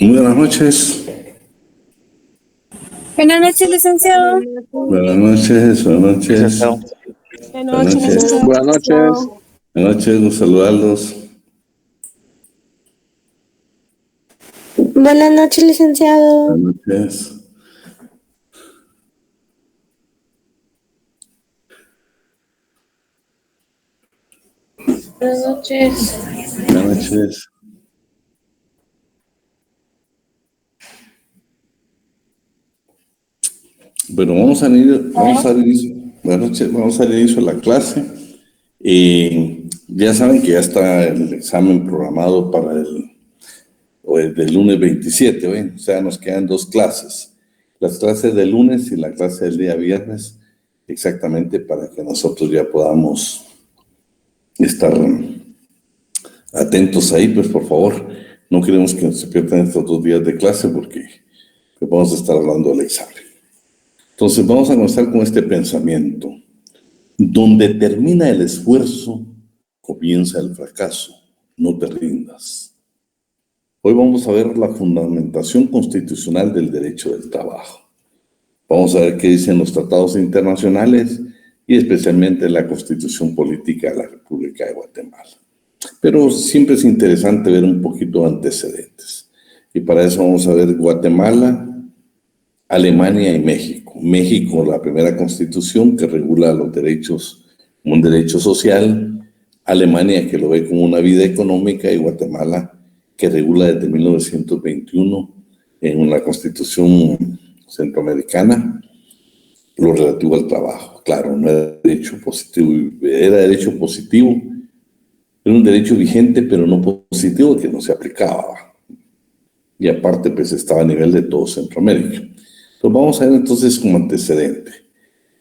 Buenas noches. Buenas noches, licenciado. Buenas noches, buenas noches. Licenciado. Buenas noches, licenciado. Buenas noches. Buenas noches, gusto saludarlos. Buenas noches, licenciado. Buenas noches. Buenas noches. Buenas noches. Bueno, vamos a dar inicio a la clase. Ya saben que ya está el examen programado para del lunes 27, ¿ven? O sea, nos quedan 2 clases. Las clases del lunes y la clase del día viernes, exactamente para que nosotros ya podamos estar atentos ahí, pues por favor, no queremos que se pierdan estos 2 días de clase porque vamos a estar hablando del examen. Entonces vamos a comenzar con este pensamiento. Donde termina el esfuerzo, comienza el fracaso. No te rindas. Hoy vamos a ver la fundamentación constitucional del derecho del trabajo. Vamos a ver qué dicen los tratados internacionales y especialmente la Constitución Política de la República de Guatemala. Pero siempre es interesante ver un poquito de antecedentes. Y para eso vamos a ver Guatemala, Alemania y México. México, la primera constitución que regula los derechos como un derecho social. Alemania, que lo ve como una vida económica, y Guatemala, que regula desde 1921 en una constitución centroamericana lo relativo al trabajo. Claro, no era derecho positivo, era derecho positivo, era un derecho vigente, pero no positivo, que no se aplicaba. Y aparte, pues estaba a nivel de todo Centroamérica. Entonces vamos a ver entonces como antecedente.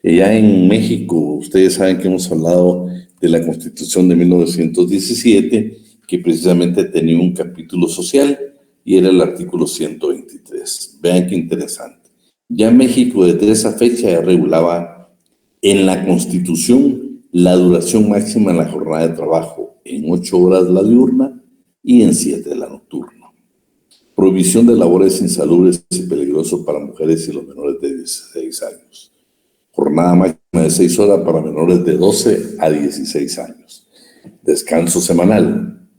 Ya en México, ustedes saben que hemos hablado de la Constitución de 1917, que precisamente tenía un capítulo social y era el artículo 123. Vean qué interesante. Ya México desde esa fecha ya regulaba en la Constitución la duración máxima en la jornada de trabajo en 8 horas la diurna y en 7 la nocturna. Prohibición de labores insalubres y peligrosos para mujeres y los menores de 16 años. Jornada máxima de 6 horas para menores de 12 a 16 años. Descanso semanal.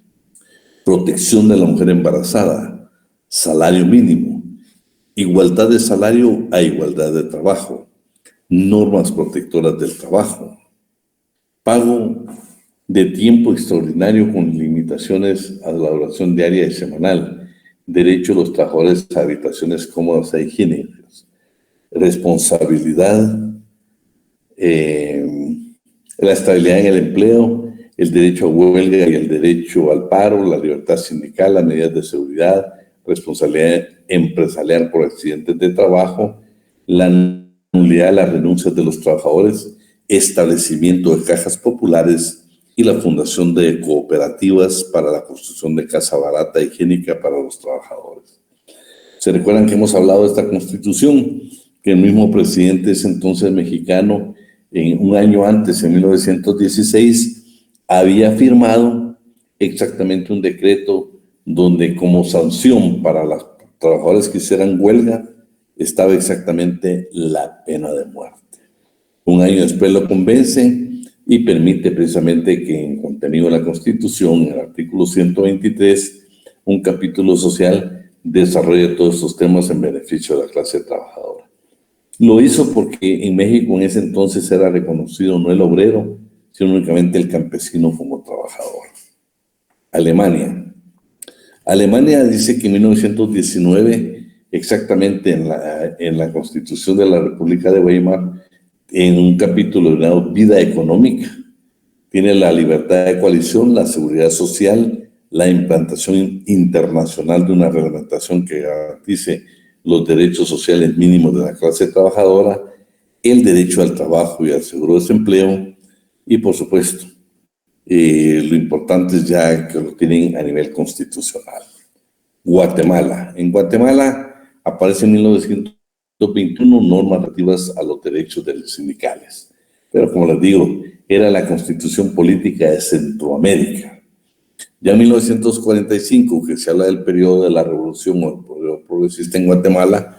Protección de la mujer embarazada. Salario mínimo. Igualdad de salario a igualdad de trabajo. Normas protectoras del trabajo. Pago de tiempo extraordinario con limitaciones a la duración diaria y semanal. Derecho de los trabajadores a habitaciones cómodas e higiénicas. Responsabilidad, la estabilidad en el empleo, el derecho a huelga y el derecho al paro, la libertad sindical, las medidas de seguridad, responsabilidad empresarial por accidentes de trabajo, la nulidad de las renuncias de los trabajadores, establecimiento de cajas populares y la fundación de cooperativas para la construcción de casa barata e higiénica para los trabajadores. ¿Se recuerdan que hemos hablado de esta Constitución? Que el mismo presidente ese entonces mexicano, un año antes, en 1916, había firmado exactamente un decreto donde como sanción para los trabajadores que hicieran huelga estaba exactamente la pena de muerte. Un año después lo convence y permite precisamente que en contenido de la Constitución, en el artículo 123, un capítulo social desarrolle todos estos temas en beneficio de la clase trabajadora. Lo hizo porque en México en ese entonces era reconocido no el obrero, sino únicamente el campesino como trabajador. Alemania. Alemania dice que en 1919, exactamente en la Constitución de la República de Weimar, en un capítulo llamado Vida Económica, tiene la libertad de coalición, la seguridad social, la implantación internacional de una reglamentación que garantice los derechos sociales mínimos de la clase trabajadora, el derecho al trabajo y al seguro de desempleo, y por supuesto, lo importante es ya que lo tienen a nivel constitucional. Guatemala. En Guatemala aparece en 1921 normas relativas a los derechos de los sindicales. Pero como les digo, era la Constitución Política de Centroamérica. Ya en 1945, que se habla del periodo de la Revolución o Partido Progresista en Guatemala,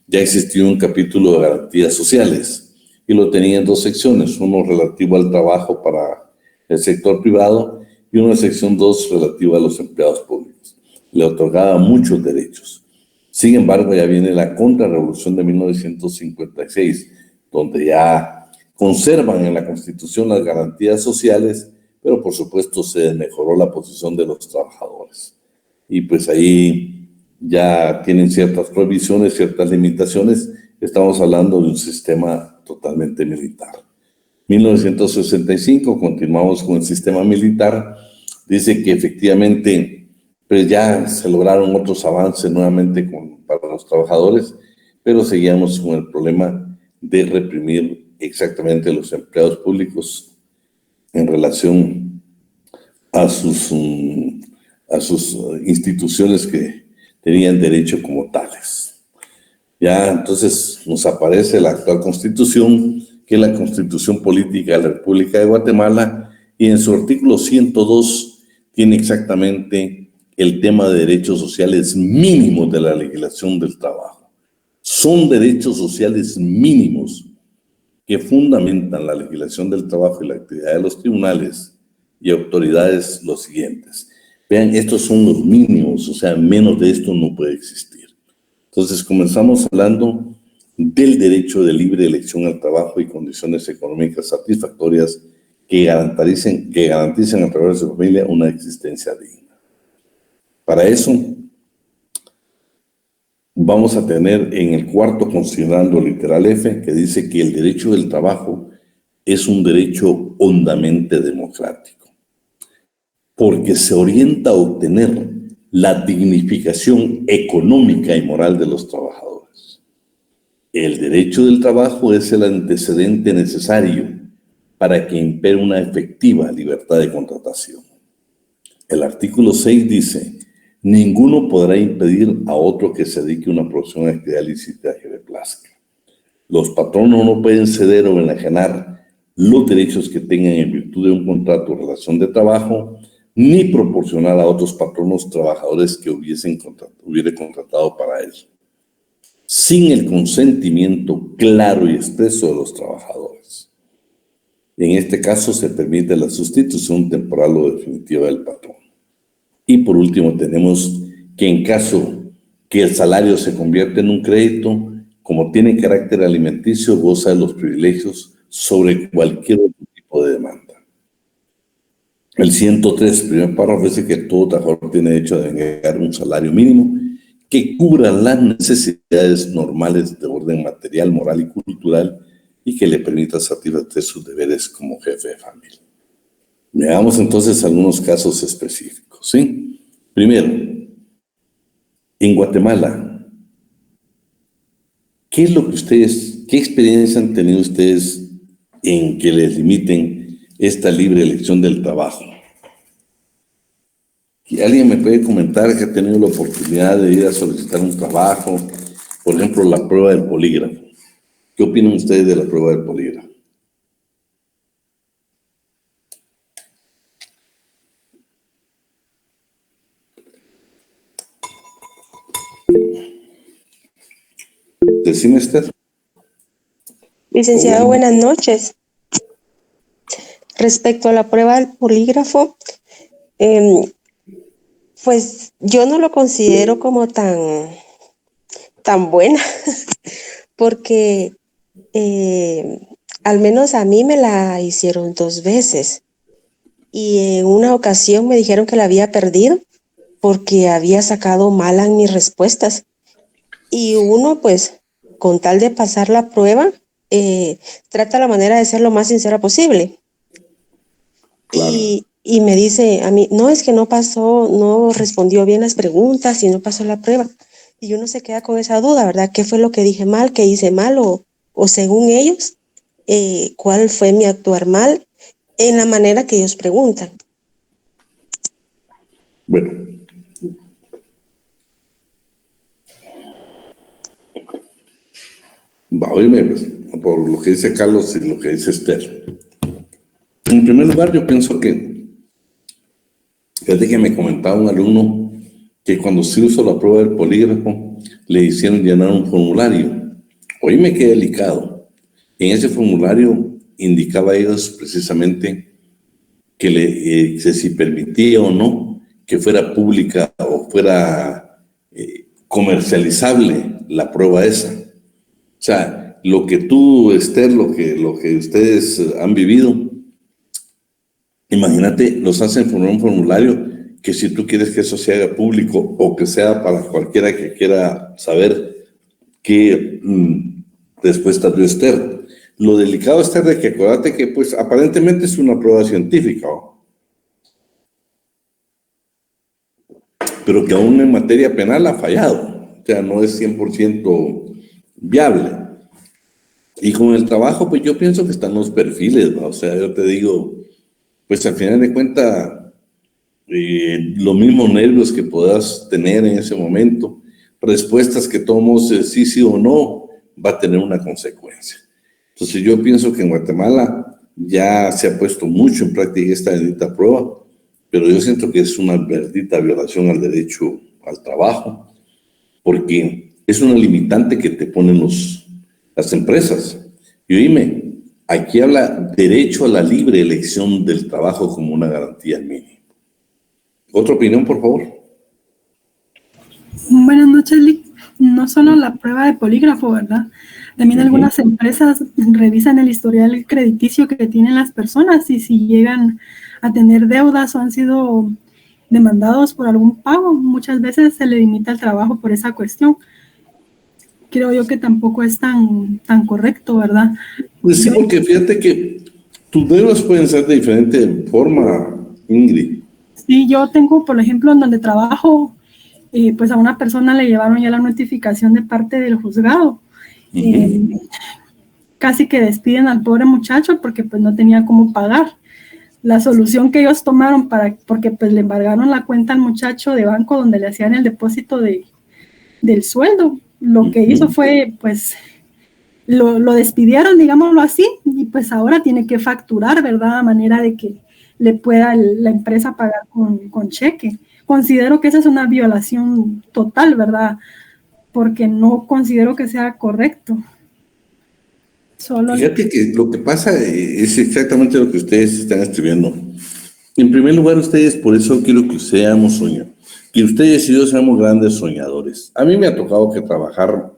ya existió un capítulo de garantías sociales y lo tenía en dos secciones, uno relativo al trabajo para el sector privado y una sección 2 relativa a los empleados públicos. Le otorgaba muchos derechos. Sin embargo, ya viene la contrarrevolución de 1956, donde ya conservan en la Constitución las garantías sociales, pero por supuesto se mejoró la posición de los trabajadores. Y pues ahí ya tienen ciertas prohibiciones, ciertas limitaciones. Estamos hablando de un sistema totalmente militar. 1965, continuamos con el sistema militar. Dice que efectivamente pues ya se lograron otros avances nuevamente para los trabajadores, pero seguíamos con el problema de reprimir exactamente a los empleados públicos en relación a sus instituciones que tenían derecho como tales. Ya entonces nos aparece la actual Constitución, que es la Constitución Política de la República de Guatemala, y en su artículo 102 tiene exactamente el tema de derechos sociales mínimos de la legislación del trabajo. Son derechos sociales mínimos que fundamentan la legislación del trabajo y la actividad de los tribunales y autoridades los siguientes. Vean, estos son los mínimos, o sea, menos de esto no puede existir. Entonces, comenzamos hablando del derecho de libre elección al trabajo y condiciones económicas satisfactorias que garanticen a través de su familia una existencia digna. Para eso, vamos a tener en el cuarto, considerando literal F, que dice que el derecho del trabajo es un derecho hondamente democrático, porque se orienta a obtener la dignificación económica y moral de los trabajadores. El derecho del trabajo es el antecedente necesario para que impere una efectiva libertad de contratación. El artículo 6 dice: ninguno podrá impedir a otro que se dedique a una profesión, actividad lícita que le plazca. Los patronos no pueden ceder o enajenar los derechos que tengan en virtud de un contrato o relación de trabajo, ni proporcionar a otros patronos trabajadores que hubiere contratado para ello, sin el consentimiento claro y expreso de los trabajadores. En este caso se permite la sustitución temporal o definitiva del patrón. Y por último tenemos que en caso que el salario se convierta en un crédito, como tiene carácter alimenticio, goza de los privilegios sobre cualquier otro tipo de demanda. El 103, primer párrafo, dice que todo trabajador tiene derecho a denegar un salario mínimo que cubra las necesidades normales de orden material, moral y cultural y que le permita satisfacer sus deberes como jefe de familia. Veamos entonces algunos casos específicos, ¿sí? Primero, en Guatemala, ¿qué experiencia han tenido ustedes en que les limiten esta libre elección del trabajo? ¿Y alguien me puede comentar que ha tenido la oportunidad de ir a solicitar un trabajo? Por ejemplo, la prueba del polígrafo. ¿Qué opinan ustedes de la prueba del polígrafo? Decime, Esther. Licenciado, buenas noches. Respecto a la prueba del polígrafo, pues yo no lo considero como tan buena, porque al menos a mí me la hicieron 2 veces y en una ocasión me dijeron que la había perdido porque había sacado mal en mis respuestas. Y uno, pues, con tal de pasar la prueba, trata la manera de ser lo más sincera posible. Claro. Y me dice a mí, no, es que no pasó, no respondió bien las preguntas y no pasó la prueba. Y uno se queda con esa duda, ¿verdad? ¿Qué fue lo que dije mal, qué hice mal? O según ellos, ¿cuál fue mi actuar mal en la manera que ellos preguntan? Bueno. Va a oírme, pues, por lo que dice Carlos y lo que dice Esther. En primer lugar, yo pienso que, desde que me comentaba un alumno que cuando se hizo la prueba del polígrafo, le hicieron llenar un formulario. Oíme qué delicado. En ese formulario indicaba a ellos precisamente que si permitía o no que fuera pública o fuera comercializable la prueba esa. O sea, lo que tú, Esther, lo que ustedes han vivido, imagínate, los hacen por un formulario que si tú quieres que eso se haga público o que sea para cualquiera que quiera saber qué respuesta dio Esther. Lo delicado, Esther, de que acuérdate que pues aparentemente es una prueba científica, ¿no? Pero que aún en materia penal ha fallado, o sea, no es 100% viable. Y con el trabajo, pues yo pienso que están los perfiles, ¿no? O sea, yo te digo, pues al final de cuentas, los mismos nervios que puedas tener en ese momento, respuestas que tomos sí, sí o no, va a tener una consecuencia. Entonces yo pienso que en Guatemala ya se ha puesto mucho en práctica esta bendita prueba, pero yo siento que es una bendita violación al derecho al trabajo, porque es una limitante que te ponen las empresas. Y oíme, aquí habla derecho a la libre elección del trabajo como una garantía mínima. ¿Otra opinión, por favor? Buenas noches, Lick. No solo la prueba de polígrafo, ¿verdad? También algunas empresas revisan el historial crediticio que tienen las personas y si llegan a tener deudas o han sido demandados por algún pago, muchas veces se le limita el trabajo por esa cuestión. Creo yo que tampoco es tan correcto, ¿verdad? Pues sí, porque fíjate que tus deudas pueden ser de diferente forma, Ingrid. Sí, yo tengo, por ejemplo, en donde trabajo, pues a una persona le llevaron ya la notificación de parte del juzgado. Casi que despiden al pobre muchacho porque pues no tenía cómo pagar. La solución que ellos tomaron porque pues le embargaron la cuenta al muchacho de banco donde le hacían el depósito del sueldo. Lo que hizo fue pues lo despidieron, digámoslo así, y pues ahora tiene que facturar, ¿verdad? A manera de que le pueda la empresa pagar con cheque. Considero que esa es una violación total, ¿verdad? Porque no considero que sea correcto. Fíjate que lo que pasa es exactamente lo que ustedes están escribiendo. En primer lugar, ustedes, por eso quiero que seamos soñadores, que ustedes y yo seamos grandes soñadores. A mí me ha tocado que trabajar,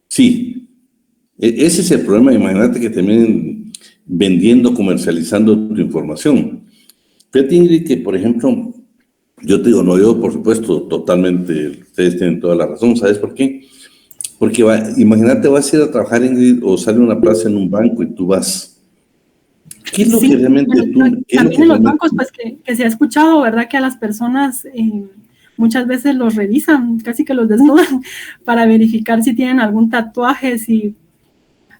sí, ese es el problema. Imagínate que terminen vendiendo, comercializando tu información. Fíjate, Ingrid, que por ejemplo, yo te digo, no, yo por supuesto, totalmente, ustedes tienen toda la razón. ¿Sabes por qué? Porque imagínate, vas a ir a trabajar, Ingrid, o sale una plaza en un banco y tú vas. ¿Qué es lo que realmente tú... También en los bancos, pues que se ha escuchado, ¿verdad? Que a las personas muchas veces los revisan, casi que los desnudan para verificar si tienen algún tatuaje, si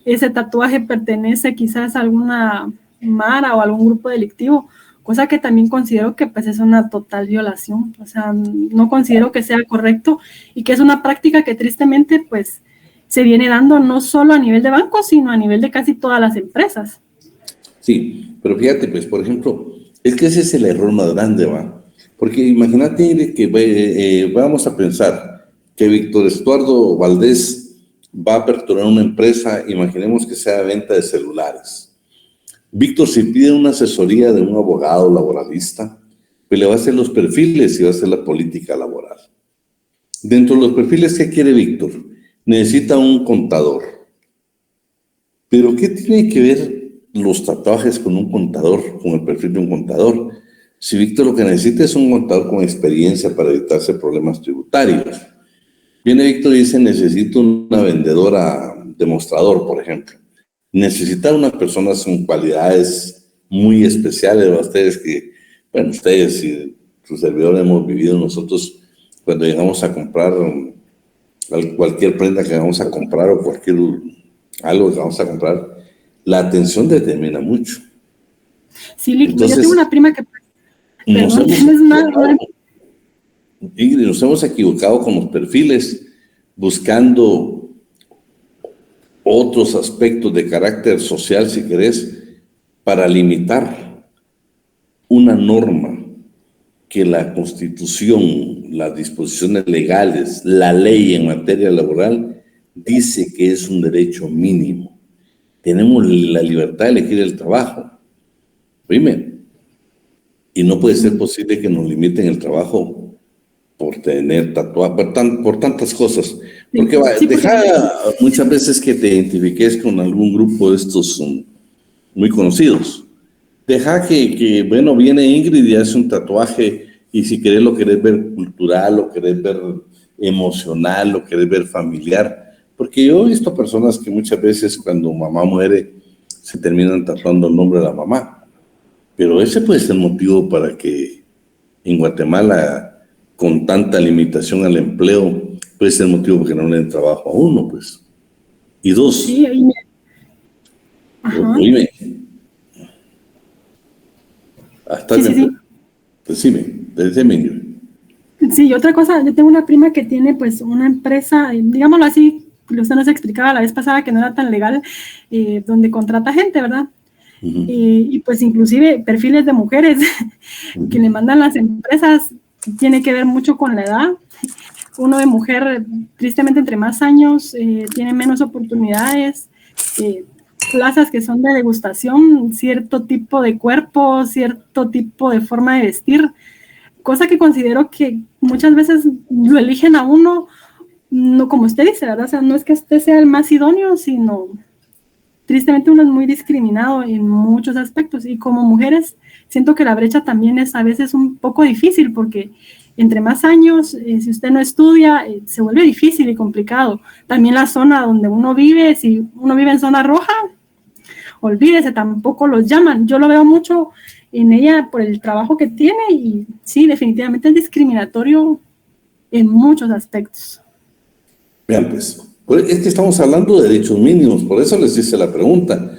ese tatuaje pertenece quizás a alguna mara o algún grupo delictivo, cosa que también considero que pues es una total violación. O sea, no considero que sea correcto y que es una práctica que tristemente pues se viene dando no solo a nivel de bancos, sino a nivel de casi todas las empresas. Sí, pero fíjate, pues, por ejemplo, es que ese es el error más grande, ¿va? Porque imagínate que vamos a pensar que Víctor Estuardo Valdés va a aperturar una empresa, imaginemos que sea venta de celulares. Víctor, si pide una asesoría de un abogado laboralista, pues le va a hacer los perfiles y va a hacer la política laboral. Dentro de los perfiles, ¿qué quiere Víctor? Necesita un contador. ¿Pero qué tiene que ver los tatuajes con un contador, con el perfil de un contador? Si Víctor lo que necesita es un contador con experiencia para evitarse problemas tributarios. Viene Víctor y dice, necesito una vendedora demostrador, por ejemplo. Necesita unas personas con cualidades muy especiales. Ustedes que, bueno, ustedes y su servidor hemos vivido nosotros cuando llegamos a comprar cualquier prenda que vamos a comprar o cualquier algo que vamos a comprar, la atención determina mucho. Sí, entonces, yo tengo una prima que... Perdón, nos hemos equivocado con los perfiles, buscando otros aspectos de carácter social, si querés, para limitar una norma que la Constitución las disposiciones legales, la ley en materia laboral dice que es un derecho mínimo. Tenemos la libertad de elegir el trabajo. Oíme, y no puede ser posible que nos limiten el trabajo por tener tatuajes, por tantas cosas. Porque deja muchas veces que te identifiques con algún grupo de estos muy conocidos. Deja que, bueno, viene Ingrid y hace un tatuaje, y si querés lo querés ver cultural, lo querés ver emocional, lo querés ver familiar. Porque yo he visto personas que muchas veces cuando mamá muere se terminan tatuando el nombre de la mamá. Pero ese puede ser motivo para que en Guatemala, con tanta limitación al empleo, puede ser motivo para que no le den trabajo a uno, pues. Y dos, Sí, ajá. Oíme, hasta Sí. decime. Sí, y otra cosa, yo tengo una prima que tiene pues una empresa, digámoslo así, usted nos explicaba la vez pasada que no era tan legal, donde contrata gente, ¿verdad? Y pues inclusive perfiles de mujeres que le mandan las empresas, tiene que ver mucho con la edad. Uno de mujer, tristemente, entre más años, tiene menos oportunidades, plazas que son de degustación, cierto tipo de cuerpo, cierto tipo de forma de vestir, cosa que considero que muchas veces lo eligen a uno, no como usted dice, ¿verdad? O sea, no es que usted sea el más idóneo, sino tristemente uno es muy discriminado en muchos aspectos, y como mujeres siento que la brecha también es a veces un poco difícil, porque entre más años, si usted no estudia, se vuelve difícil y complicado. También la zona donde uno vive, si uno vive en zona roja, olvídese, tampoco los llaman. Yo lo veo mucho en ella por el trabajo que tiene, y sí, definitivamente es discriminatorio en muchos aspectos. Vean, pues, es que estamos hablando de derechos mínimos, por eso les hice la pregunta.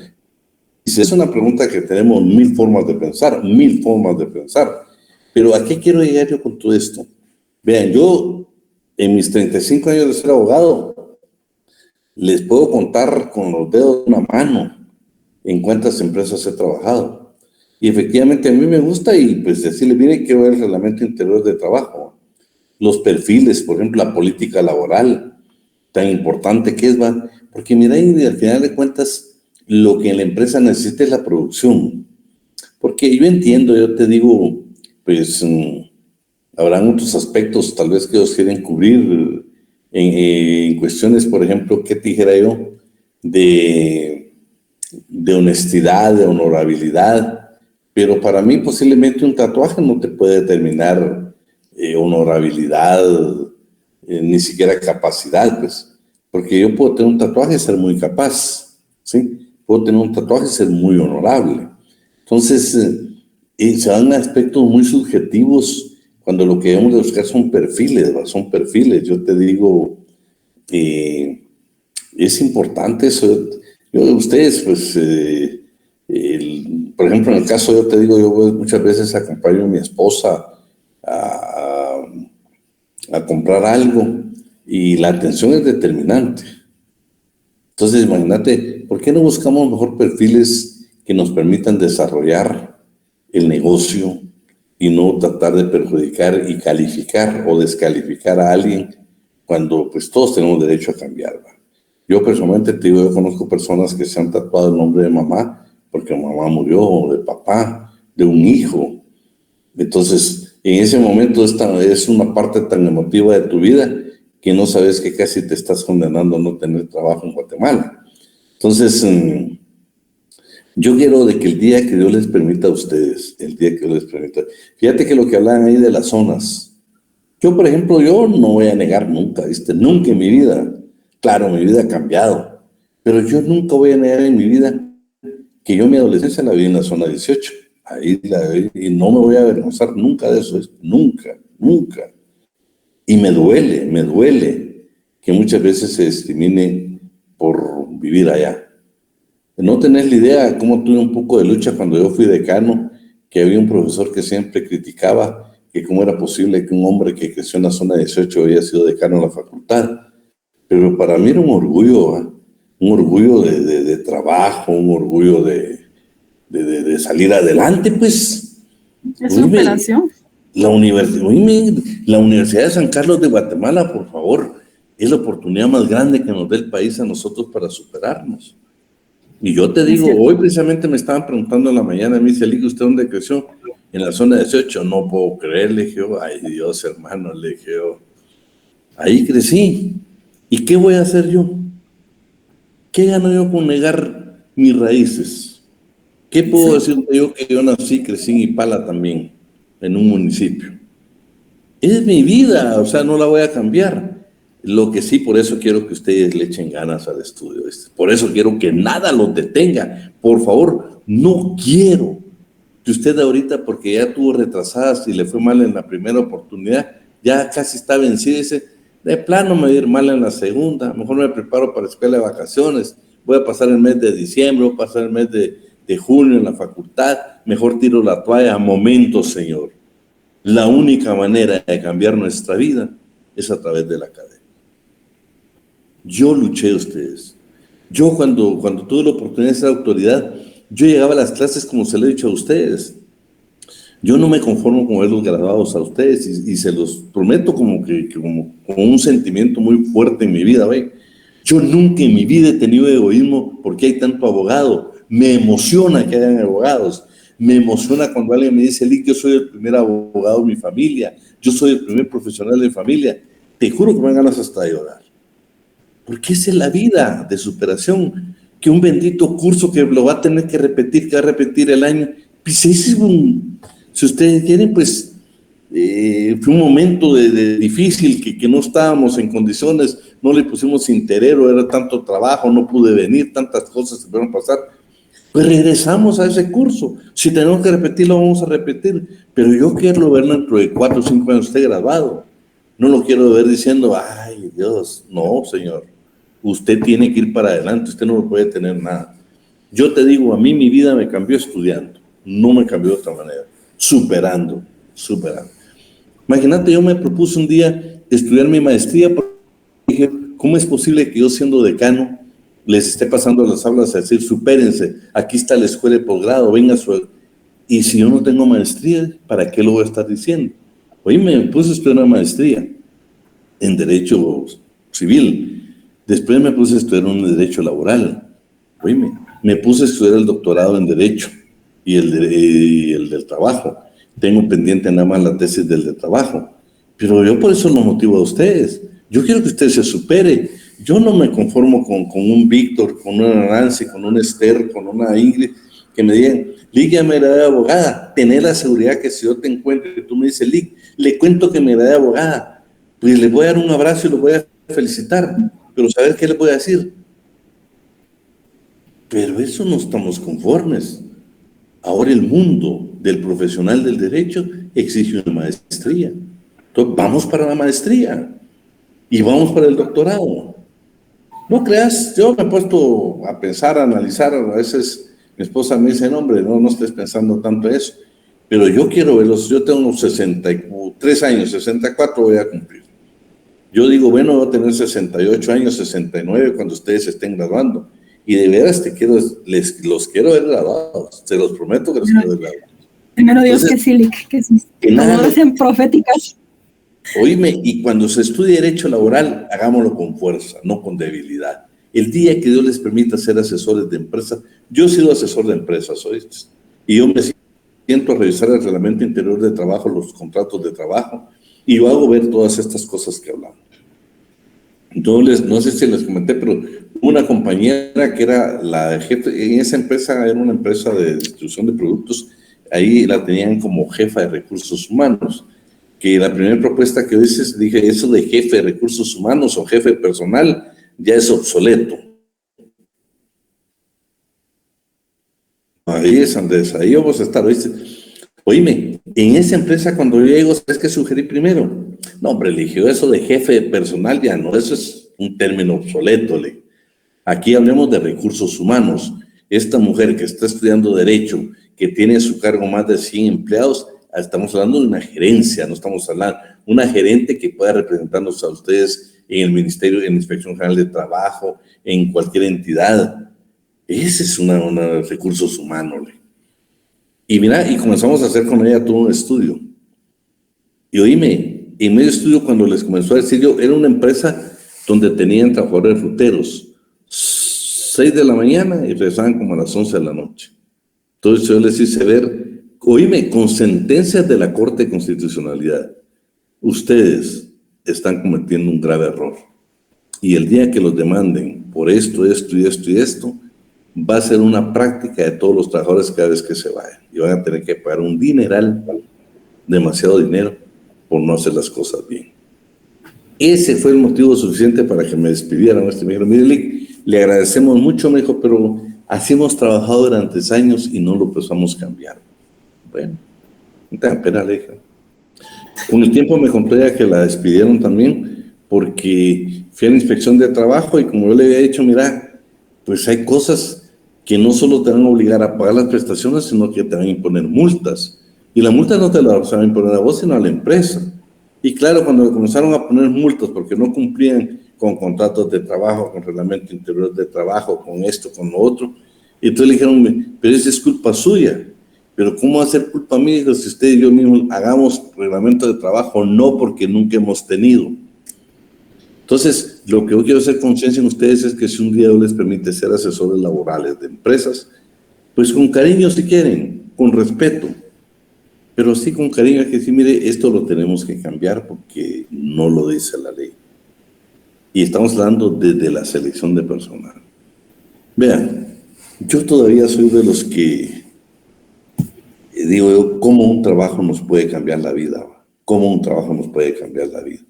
Y si es una pregunta que tenemos mil formas de pensar, pero ¿a qué quiero llegar yo con todo esto? Vean, yo en mis 35 años de ser abogado, les puedo contar con los dedos de una mano en cuántas empresas he trabajado. Y efectivamente a mí me gusta, y pues decirle, mire, quiero ver el reglamento interior de trabajo, los perfiles, por ejemplo, la política laboral, tan importante que es, ¿va? Porque mira, y al final de cuentas, lo que la empresa necesita es la producción. Porque yo entiendo, yo te digo, pues habrán otros aspectos tal vez que ellos quieren cubrir en cuestiones, por ejemplo, ¿qué te dijera yo? De honestidad, de honorabilidad, pero para mí posiblemente un tatuaje no te puede determinar honorabilidad, ni siquiera capacidad, pues, porque yo puedo tener un tatuaje y ser muy capaz, ¿sí? Puedo tener un tatuaje y ser muy honorable. Entonces, se dan aspectos muy subjetivos cuando lo que debemos de buscar son perfiles, ¿va? Son perfiles. Yo te digo, es importante eso. Ustedes, pues, por ejemplo, en el caso, yo te digo, yo muchas veces acompaño a mi esposa a comprar algo, y la atención es determinante. Entonces, imagínate, ¿por qué no buscamos mejor perfiles que nos permitan desarrollar el negocio y no tratar de perjudicar y calificar o descalificar a alguien cuando pues todos tenemos derecho a cambiar, ¿va? Yo personalmente te digo, yo conozco personas que se han tatuado el nombre de mamá porque mamá murió, o de papá, de un hijo. Entonces, en ese momento es una parte tan emotiva de tu vida que no sabes que casi te estás condenando a no tener trabajo en Guatemala. Entonces, yo quiero de que el día que Dios les permita a ustedes, fíjate que lo que hablan ahí de las zonas, yo, por ejemplo, yo no voy a negar nunca, ¿viste? Nunca en mi vida, claro, mi vida ha cambiado, pero yo nunca voy a negar en mi vida que yo mi adolescencia la viví en la zona 18, ahí la viví, y no me voy a avergonzar nunca de eso, nunca. Y me duele que muchas veces se discrimine por vivir allá. No tenés la idea cómo tuve un poco de lucha cuando yo fui decano, que había un profesor que siempre criticaba que cómo era posible que un hombre que creció en la zona 18 había sido decano de la facultad. Pero para mí era un orgullo, ¿eh? Un orgullo de trabajo, un orgullo de salir adelante, pues. Es superación. La Universidad de San Carlos de Guatemala, por favor, es la oportunidad más grande que nos dé el país a nosotros para superarnos. Y yo te digo, hoy precisamente me estaban preguntando en la mañana, me dice, Lick, ¿usted dónde creció? En la zona 18. No puedo creer, le dije yo, ay Dios, hermano, le dije yo, ahí crecí. ¿Y qué voy a hacer yo? ¿Qué gano yo con negar mis raíces? ¿Qué puedo decirte yo que yo nací, crecí en Ipala también, en un municipio? Es mi vida, o sea, no la voy a cambiar. Lo que sí, por eso quiero que ustedes le echen ganas al estudio. Por eso quiero que nada los detenga. Por favor, no quiero que usted ahorita, porque ya tuvo retrasadas y le fue mal en la primera oportunidad, ya casi está vencido y dice, de plano me va a ir mal en la segunda, mejor me preparo para la escuela de vacaciones, voy a pasar el mes de diciembre, voy a pasar el mes de junio en la facultad, mejor tiro la toalla. Momento, señor. La única manera de cambiar nuestra vida es a través de la academia. Yo luché a ustedes. Yo cuando tuve la oportunidad de ser autoridad, yo llegaba a las clases como se lo he dicho a ustedes. Yo no me conformo con verlos graduados a ustedes y se los prometo como un sentimiento muy fuerte en mi vida. ¿ve? Yo nunca en mi vida he tenido egoísmo porque hay tanto abogado. Me emociona que hayan abogados. Me emociona cuando alguien me dice, Lick, yo soy el primer abogado de mi familia. Yo soy el primer profesional de mi familia. Te juro que me dan ganas hasta de llorar. Porque esa es la vida de superación. Que un bendito curso que lo va a tener que repetir, que va a repetir el año. Pues si ustedes quieren, pues fue un momento de difícil que no estábamos en condiciones, no le pusimos interero, era tanto trabajo, no pude venir, tantas cosas se pudieron pasar. Pues regresamos a ese curso. Si tenemos que repetirlo, vamos a repetir. Pero yo quiero verlo dentro de 4 o 5 años usted graduado. No lo quiero ver diciendo, ay Dios, no señor. Usted tiene que ir para adelante, usted no puede tener nada. Yo te digo, a mí mi vida me cambió estudiando, no me cambió de otra manera, superando. Imagínate, yo me propuse un día estudiar mi maestría porque dije, ¿cómo es posible que yo siendo decano les esté pasando las aulas a decir, supérense, aquí está la escuela de posgrado, venga y si yo no tengo maestría, ¿para qué lo voy a estar diciendo? Hoy me puse a estudiar una maestría en Derecho Civil. Después me puse a estudiar un Derecho Laboral. Oíme, me puse a estudiar el doctorado en Derecho y el del Trabajo. Tengo pendiente nada más la tesis del de Trabajo. Pero yo por eso los motivo a ustedes. Yo quiero que usted se supere. Yo no me conformo con un Víctor, con una Nancy, con una Esther, con una Ingrid, que me digan, Lick, ya me gradué de abogada. Tener la seguridad que si yo te encuentro y tú me dices, Lick, le cuento que me gradué de abogada, pues le voy a dar un abrazo y lo voy a felicitar. Pero ¿saber qué le voy a decir? Pero eso no estamos conformes. Ahora el mundo del profesional del derecho exige una maestría. Entonces vamos para la maestría y vamos para el doctorado. No creas, yo me he puesto a pensar, a analizar, a veces mi esposa me dice, no hombre, no estés pensando tanto eso. Pero yo quiero verlos, yo tengo unos 63 años, 64 voy a cumplir. Yo digo, bueno, voy a tener 68 años, 69 cuando ustedes estén graduando. Y de veras los quiero ver graduados. Se los prometo que los quiero ver graduados. Primero Dios. Entonces, que sí, Lick, que sí. Que nada hacen proféticas. Oíme, y cuando se estudie Derecho Laboral, hagámoslo con fuerza, no con debilidad. El día que Dios les permita ser asesores de empresas, yo he sido asesor de empresas, ¿oíste? Y yo me siento a revisar el reglamento interior de trabajo, los contratos de trabajo, y yo hago ver todas estas cosas que hablamos. Entonces, no sé si les comenté, pero una compañera que era la jefe, en esa empresa era una empresa de distribución de productos, ahí la tenían como jefa de recursos humanos, que la primera propuesta que hice, dije, eso de jefe de recursos humanos o jefe personal ya es obsoleto. Ahí es, Andrés, ahí vamos a estar, ¿oíste? Oíme, en esa empresa cuando yo llego, ¿sabes qué sugerí primero? No, hombre, eligió eso de jefe personal, ya no, eso es un término obsoleto. Aquí hablemos de recursos humanos. Esta mujer que está estudiando Derecho, que tiene a su cargo más de 100 empleados, estamos hablando de una gerencia, no estamos hablando de una gerente que pueda representarnos a ustedes en el Ministerio, en la Inspección General de Trabajo, en cualquier entidad. Ese es un recursos humanos. Y mira, y comenzamos a hacer con ella todo un estudio. Y oíme, en medio estudio cuando les comenzó a decir yo, era una empresa donde tenían trabajadores fruteros, 6 de la mañana y regresaban como a las 11 de la noche. Entonces yo les hice ver, oíme, con sentencias de la Corte de Constitucionalidad, ustedes están cometiendo un grave error. Y el día que los demanden por esto, esto y esto y esto, va a ser una práctica de todos los trabajadores cada vez que se vayan. Y van a tener que pagar un dineral, demasiado dinero, por no hacer las cosas bien. Ese fue el motivo suficiente para que me despidieran. Me dijeron, mire, le agradecemos mucho, me dijo, pero así hemos trabajado durante años y no lo pensamos cambiar. Bueno, no tengan pena, le dije. Con el tiempo me conté que la despidieron también, porque fui a la inspección de trabajo y como yo le había dicho, mira, pues hay cosas que no solo te van a obligar a pagar las prestaciones, sino que te van a imponer multas. Y la multa no te la van a imponer a vos, sino a la empresa. Y claro, cuando comenzaron a poner multas porque no cumplían con contratos de trabajo, con reglamento interior de trabajo, con esto, con lo otro, y entonces le dijeron, pero esa es culpa suya. Pero ¿cómo va a ser culpa mía? Dijo, si usted y yo mismos hagamos reglamento de trabajo, no, porque nunca hemos tenido. Entonces, lo que yo quiero hacer conciencia en ustedes es que si un día Dios les permite ser asesores laborales de empresas, pues con cariño si quieren, con respeto, pero sí con cariño, que sí, mire, esto lo tenemos que cambiar porque no lo dice la ley. Y estamos hablando desde la selección de personal. Vean, yo todavía soy de los que digo yo, ¿cómo un trabajo nos puede cambiar la vida? ¿Cómo un trabajo nos puede cambiar la vida?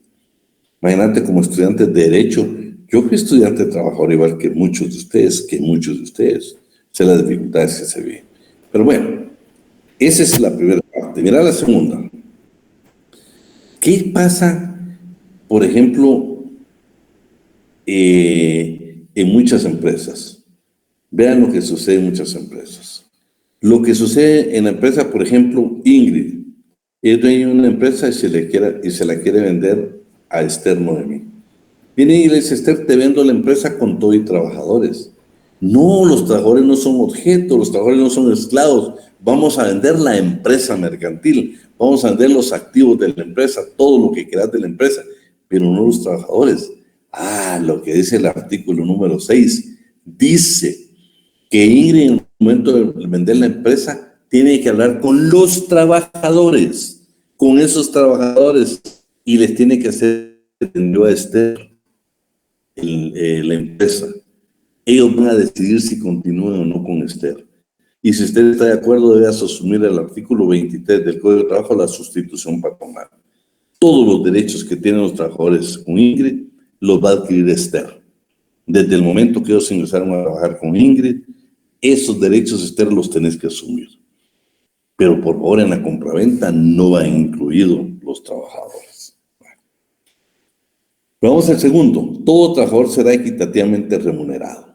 Imagínate, como estudiante de Derecho, yo fui estudiante trabajador igual que muchos de ustedes, sé las dificultades que se ven. Pero bueno, esa es la primera parte. Mira la segunda. ¿Qué pasa, por ejemplo, en muchas empresas? Vean lo que sucede en muchas empresas. Lo que sucede en la empresa, por ejemplo, Ingrid, es dueña de una empresa y se la quiere vender a Esther Noemí. Viene y le dice, Esther, te vendo la empresa con todo y trabajadores. No, los trabajadores no son objetos, los trabajadores no son esclavos. Vamos a vender la empresa mercantil, vamos a vender los activos de la empresa, todo lo que quieras de la empresa, pero no los trabajadores. Lo que dice el artículo número 6, dice que Ingrid en el momento de vender la empresa tiene que hablar con los trabajadores, con esos trabajadores, y les tiene que hacer entendió a Esther la empresa. Ellos van a decidir si continúan o no con Esther. Y si usted está de acuerdo, debe asumir el artículo 23 del Código de Trabajo, la sustitución patronal. Todos los derechos que tienen los trabajadores con Ingrid los va a adquirir Esther. Desde el momento que ellos ingresaron a trabajar con Ingrid, esos derechos, Esther, los tenés que asumir. Pero por favor, en la compraventa no van incluidos los trabajadores. Vamos al segundo. Todo trabajador será equitativamente remunerado.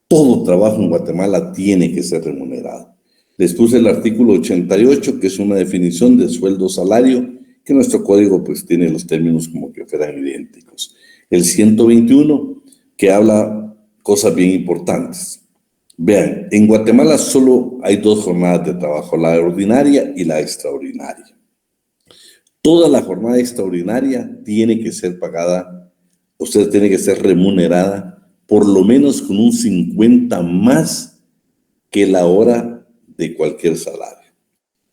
Todo trabajo en Guatemala tiene que ser remunerado. Les puse el artículo 88, que es una definición de sueldo-salario, que nuestro código pues tiene los términos como que fueran idénticos. El 121, que habla cosas bien importantes. Vean, en Guatemala solo hay 2 jornadas de trabajo, la ordinaria y la extraordinaria. Toda la jornada extraordinaria tiene que ser pagada, usted tiene que ser remunerada por lo menos con un 50 más que la hora de cualquier salario.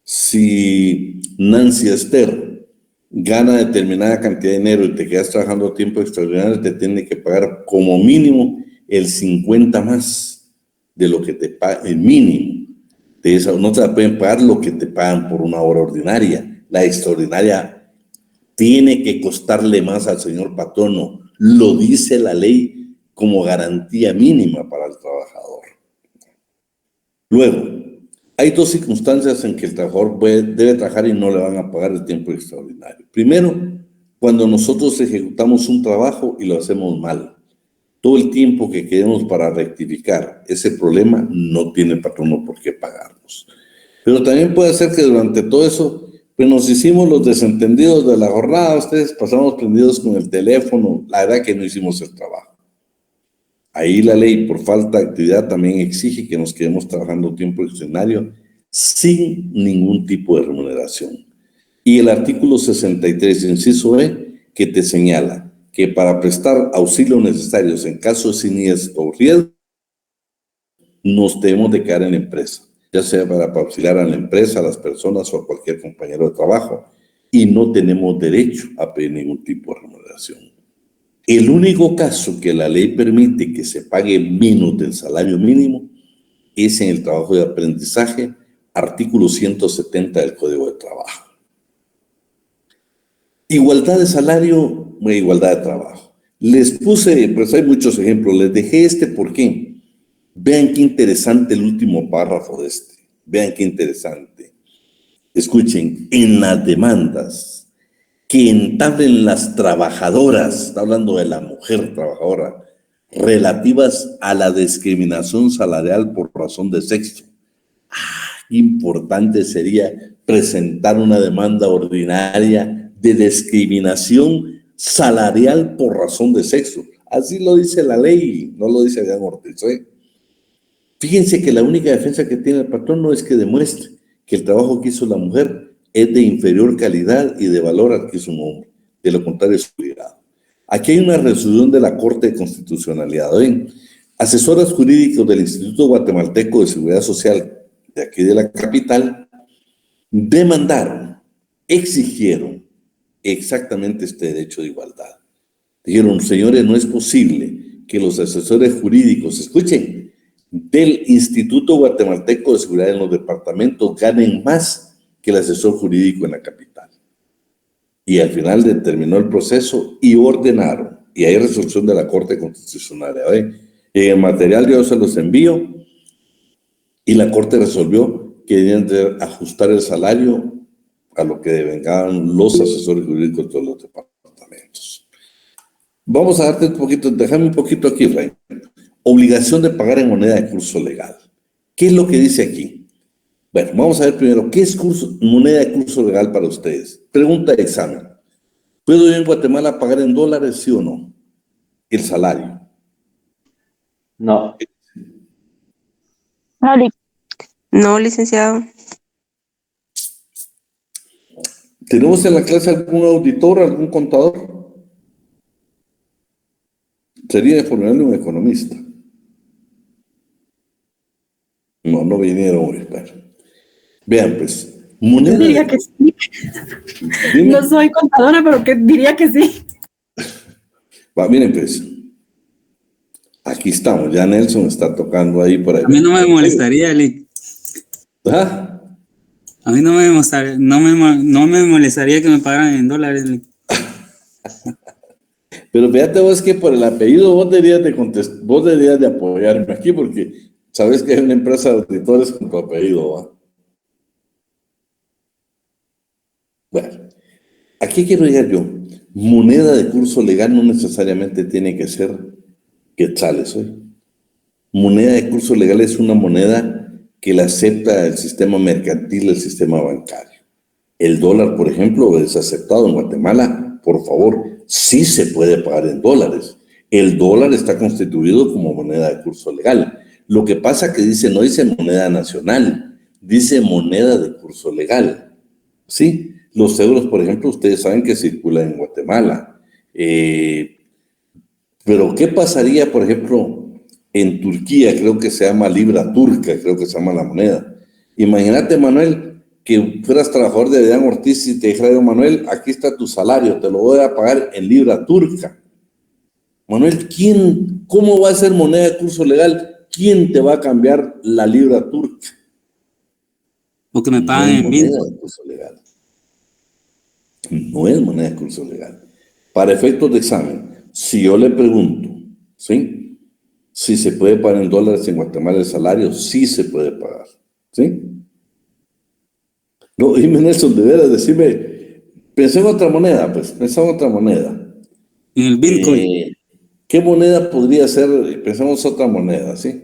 Si Nancy Esther gana determinada cantidad de dinero y te quedas trabajando a tiempo extraordinario, te tiene que pagar como mínimo el 50 más de lo que te paga, el mínimo. No te la pueden pagar lo que te pagan por una hora ordinaria. La extraordinaria tiene que costarle más al señor patrono. Lo dice la ley como garantía mínima para el trabajador. Luego, hay 2 circunstancias en que el trabajador debe trabajar y no le van a pagar el tiempo extraordinario. Primero, cuando nosotros ejecutamos un trabajo y lo hacemos mal. Todo el tiempo que queremos para rectificar ese problema, no tiene el patrono por qué pagarnos. Pero también puede ser que durante todo eso, pues nos hicimos los desentendidos de la jornada, ustedes pasamos prendidos con el teléfono, la verdad que no hicimos el trabajo. Ahí la ley, por falta de actividad, también exige que nos quedemos trabajando tiempo extraordinario sin ningún tipo de remuneración. Y el artículo 63, inciso E, que te señala que para prestar auxilios necesarios en caso de siniestro o riesgo, nos debemos de quedar en la empresa, ya sea para auxiliar a la empresa, a las personas o a cualquier compañero de trabajo, y no tenemos derecho a pedir ningún tipo de remuneración. El único caso que la ley permite que se pague menos del salario mínimo es en el trabajo de aprendizaje, artículo 170 del Código de Trabajo. Igualdad de salario o igualdad de trabajo. Les puse, pues hay muchos ejemplos, les dejé este ¿por qué? Vean qué interesante el último párrafo de este. Vean qué interesante. Escuchen, en las demandas que entablen las trabajadoras, está hablando de la mujer trabajadora, relativas a la discriminación salarial por razón de sexo. Importante sería presentar una demanda ordinaria de discriminación salarial por razón de sexo. Así lo dice la ley, no lo dice Adrián Ortiz, ¿eh? Fíjense que la única defensa que tiene el patrón no es que demuestre que el trabajo que hizo la mujer es de inferior calidad y de valor al que hizo un hombre. De lo contrario, es obligado. Aquí hay una resolución de la Corte de Constitucionalidad. ¿Ven? Asesoras jurídicos del Instituto Guatemalteco de Seguridad Social de aquí de la capital demandaron, exigieron exactamente este derecho de igualdad. Dijeron, señores, no es posible que los asesores jurídicos, escuchen, del Instituto Guatemalteco de Seguridad en los departamentos ganen más que el asesor jurídico en la capital. Y al final determinó el proceso y ordenaron, y hay resolución de la Corte Constitucional. En el material yo se los envío, y la Corte resolvió que debían de ajustar el salario a lo que devengaban los asesores jurídicos de todos los departamentos. Vamos a darte un poquito, déjame un poquito aquí, Frank. Obligación de pagar en moneda de curso legal. ¿Qué es lo que dice aquí? Bueno, vamos a ver primero, ¿qué es moneda de curso legal para ustedes? Pregunta de examen. ¿Puedo yo en Guatemala pagar en dólares, sí o no? El salario. No. No, licenciado. ¿Tenemos en la clase algún auditor, algún contador? Sería de formarle un economista. No, no vinieron hoy. Bueno. Vean, pues, moneda. Yo diría que sí. Dime. No soy contadora, pero que diría que sí. Va, miren, pues. Aquí estamos, ya Nelson está tocando ahí por ahí. A mí no me molestaría, Lick. ¿Ah? A mí no me molestaría que me pagaran en dólares, Lick. Pero fíjate vos que por el apellido vos deberías de apoyarme aquí porque sabes que hay una empresa de auditores con tu apellido, ¿va? Bueno, aquí quiero llegar yo. Moneda de curso legal no necesariamente tiene que ser quetzales hoy. Moneda de curso legal es una moneda que la acepta el sistema mercantil, el sistema bancario. El dólar, por ejemplo, es aceptado en Guatemala. Por favor, sí se puede pagar en dólares. El dólar está constituido como moneda de curso legal. Lo que pasa que dice, no dice moneda nacional, dice moneda de curso legal. ¿Sí? Los euros, por ejemplo, ustedes saben que circulan en Guatemala. Pero ¿qué pasaría, por ejemplo, en Turquía? Creo que se llama libra turca, creo que se llama la moneda. Imagínate, Manuel, que fueras trabajador de Adrián Ortiz y te dijera, Manuel, aquí está tu salario, te lo voy a pagar en libra turca. Manuel, ¿cómo va a ser moneda de curso legal? ¿Quién te va a cambiar la libra turca? Porque me pagan en moneda Bitcoin. de curso legal. No es moneda de curso legal. Para efectos de examen, si yo le pregunto, ¿sí? Si se puede pagar en dólares en Guatemala el salario, sí se puede pagar, ¿sí? No, dime Nelson, de veras, decime, pensé en otra moneda, pues, pensé en otra moneda. En el Bitcoin. ¿Qué moneda podría ser? Pensamos otra moneda, ¿sí?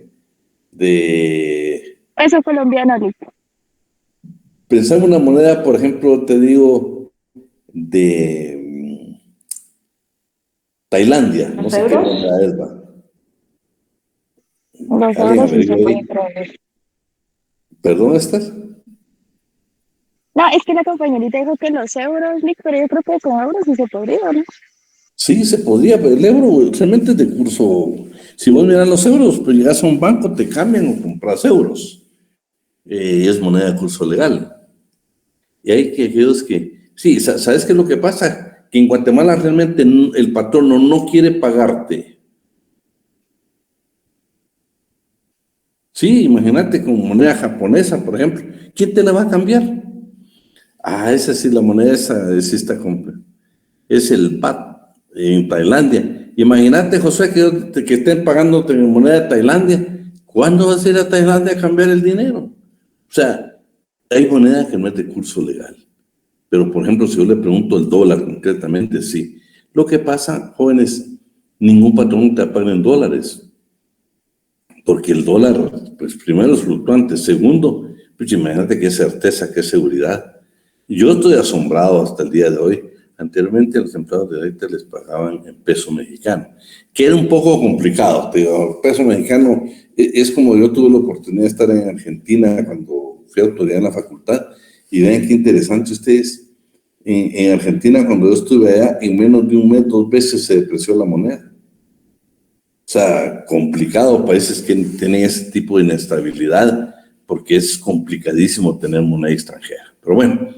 Peso colombiano, listo. Pensamos una moneda, por ejemplo, te digo, de Tailandia, no sé qué moneda es, va. Los euros sí se pueden traer. ¿Perdón, Esther? No, es que la compañerita dijo que los euros, Nick, pero yo creo que con euros sí se podría, ¿no? Sí, se podría, pero el euro realmente es de curso. Si vos miras los euros, pues llegas a un banco, te cambian o compras euros. Es moneda de curso legal. Y hay que aquellos que, sí, ¿sabes qué es lo que pasa? Que en Guatemala realmente el patrono no quiere pagarte. Sí, imagínate con moneda japonesa, por ejemplo. ¿Quién te la va a cambiar? Ah, esa sí, la moneda esa sí está es el baht en Tailandia. Imagínate, José, que estén pagándote en moneda de Tailandia. ¿Cuándo vas a ir a Tailandia a cambiar el dinero? O sea, hay moneda que no es de curso legal. Pero, por ejemplo, si yo le pregunto el dólar concretamente, sí. Lo que pasa, jóvenes, ningún patrón te paga en dólares. Porque el dólar, pues primero es fluctuante. Segundo, pues imagínate qué certeza, qué seguridad. Yo estoy asombrado hasta el día de hoy. Anteriormente los empleados de ahorita les pagaban en peso mexicano, que era un poco complicado. Te digo, el peso mexicano es como yo tuve la oportunidad de estar en Argentina cuando fui autoridad en la facultad. Y vean qué interesante ustedes. En Argentina, cuando yo estuve allá, en menos de un mes, 2 veces se depreció la moneda. O sea, complicado, países que tienen ese tipo de inestabilidad, porque es complicadísimo tener moneda extranjera. Pero bueno,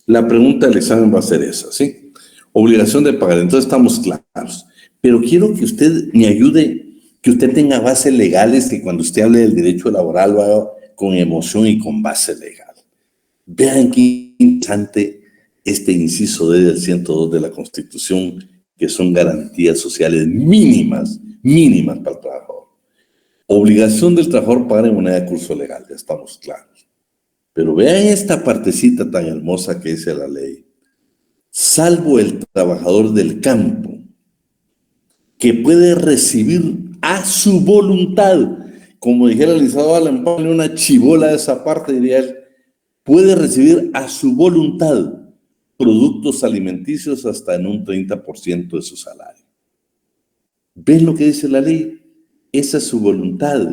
la pregunta del examen va a ser esa, ¿sí? Obligación de pagar, entonces estamos claros. Pero quiero que usted me ayude, que usted tenga bases legales, que cuando usted hable del derecho laboral lo haga con emoción y con base legal. Vean qué interesante este inciso D del 102 de la Constitución, que son garantías sociales mínimas para el trabajador. Obligación del trabajador pagar en moneda de curso legal, ya estamos claros. Pero vean esta partecita tan hermosa que dice la ley. Salvo el trabajador del campo, que puede recibir a su voluntad, como dijera el licenciado Alan, ponle una chibola a esa parte, diría él, puede recibir a su voluntad productos alimenticios hasta en un 30% de su salario. ¿Ven lo que dice la ley? Esa es su voluntad.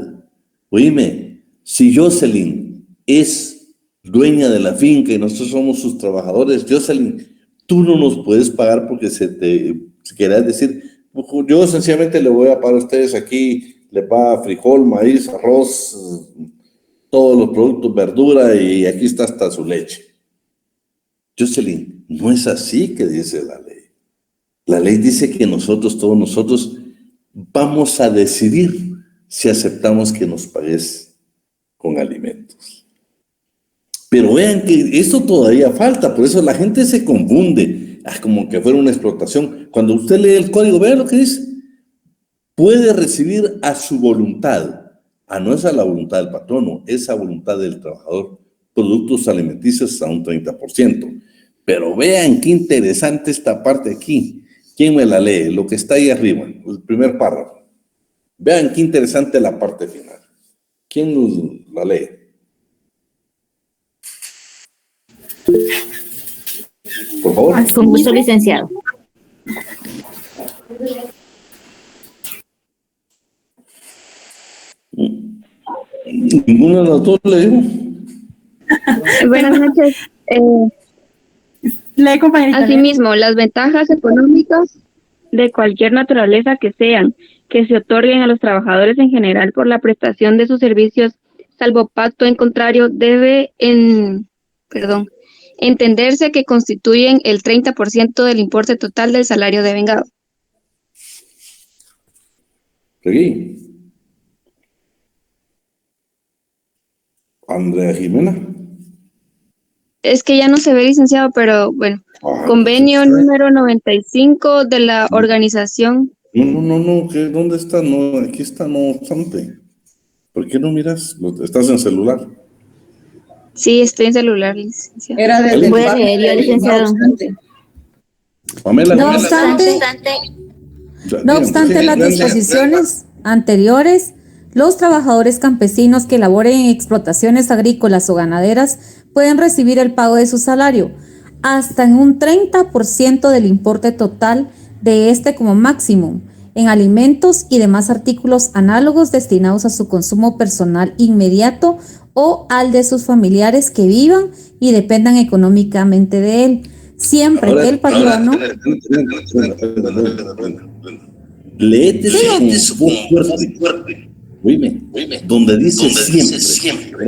Oíme, si Jocelyn es dueña de la finca y nosotros somos sus trabajadores, Jocelyn, tú no nos puedes pagar porque si querés decir, yo sencillamente le voy a pagar a ustedes aquí, le paga frijol, maíz, arroz, todos los productos, verdura y aquí está hasta su leche. Jocelyn, no es así que dice la ley. La ley dice que todos nosotros, vamos a decidir si aceptamos que nos pagues con alimentos. Pero vean que esto todavía falta, por eso la gente se confunde, como que fuera una explotación. Cuando usted lee el código, vean lo que dice. Puede recibir a su voluntad, no es a la voluntad del patrono, es a voluntad del trabajador, productos alimenticios a un 30%. Pero vean qué interesante esta parte aquí. ¿Quién me la lee? Lo que está ahí arriba, el primer párrafo. Vean qué interesante la parte final. ¿Quién nos la lee? Por favor. Con gusto, licenciado. Ninguno de los dos le digo. Buenas noches. Lee, compañerita. Asimismo, las ventajas económicas de cualquier naturaleza que sean, que se otorguen a los trabajadores en general por la prestación de sus servicios, salvo pacto en contrario, entenderse que constituyen el 30% del importe total del salario devengado. Seguí. Andrea Jimena. Es que ya no se ve, licenciado, pero bueno. Convenio número 95 de la organización. No, ¿dónde está? No, aquí está, no obstante. ¿Por qué no miras? ¿Estás en celular? Sí, estoy en celular, licenciado. Era del licenciado. Pamela, No obstante las disposiciones anteriores, los trabajadores campesinos que laboren en explotaciones agrícolas o ganaderas pueden recibir el pago de su salario hasta en un 30% del importe total de este como máximo, en alimentos y demás artículos análogos destinados a su consumo personal inmediato o al de sus familiares que vivan y dependan económicamente de él, siempre que el patrono... Léete su voz fuerte. Oíme, donde dice siempre.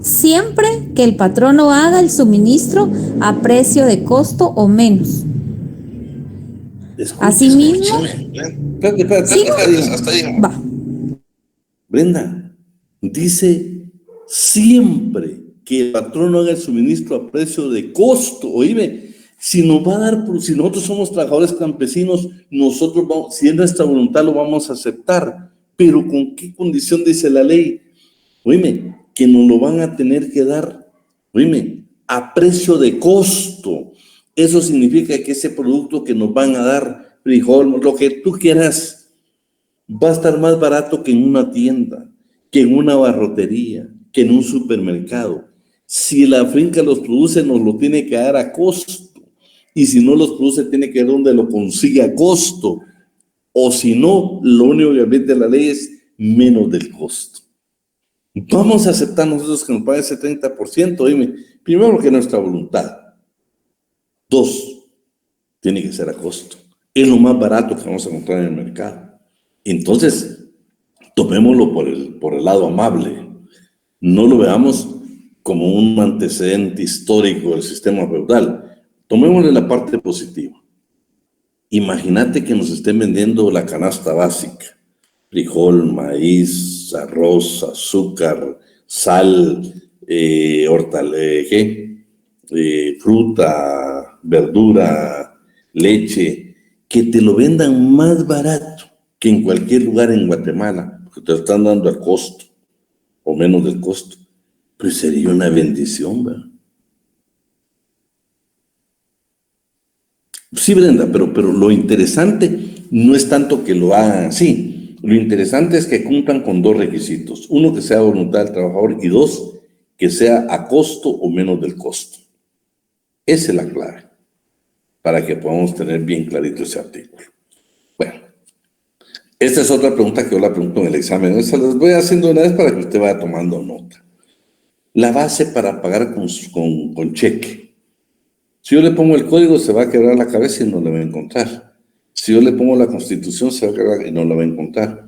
Siempre que el patrono haga el suministro a precio de costo o menos. Asimismo, Hasta ahí. va. Brenda, dice siempre que el patrón haga el suministro a precio de costo. Oíme, si nos va a dar, si nosotros somos trabajadores campesinos, nosotros vamos, si es nuestra voluntad lo vamos a aceptar, pero ¿con qué condición dice la ley? Oíme, que nos lo van a tener que dar, oíme, a precio de costo. Eso significa que ese producto que nos van a dar, frijol, lo que tú quieras, va a estar más barato que en una tienda, que en una barrotería, que en un supermercado. Si la finca los produce, nos lo tiene que dar a costo. Y si no los produce, tiene que ver dónde lo consigue a costo. O si no, lo único que admite la ley es menos del costo. Vamos a aceptar nosotros que nos pague ese 30%. Dime, primero que nuestra voluntad. 2, tiene que ser a costo. Es lo más barato que vamos a encontrar en el mercado. Entonces, tomémoslo por el lado amable. No lo veamos como un antecedente histórico del sistema feudal. Tomémosle la parte positiva. Imagínate que nos estén vendiendo la canasta básica. Frijol, maíz, arroz, azúcar, sal, fruta, verdura, leche, que te lo vendan más barato que en cualquier lugar en Guatemala, porque te lo están dando a costo, o menos del costo, pues sería una bendición, ¿verdad? Sí, Brenda, pero lo interesante no es tanto que lo hagan así. Lo interesante es que cumplan con 2 requisitos. 1, que sea voluntad del trabajador, y 2, que sea a costo o menos del costo. Esa es la clave, para que podamos tener bien clarito ese artículo. Bueno, esta es otra pregunta que yo la pregunto en el examen. Se las voy haciendo una vez para que usted vaya tomando nota. La base para pagar con cheque. Si yo le pongo el código, se va a quebrar la cabeza y no la va a encontrar. Si yo le pongo la Constitución, se va a quebrar y no la va a encontrar.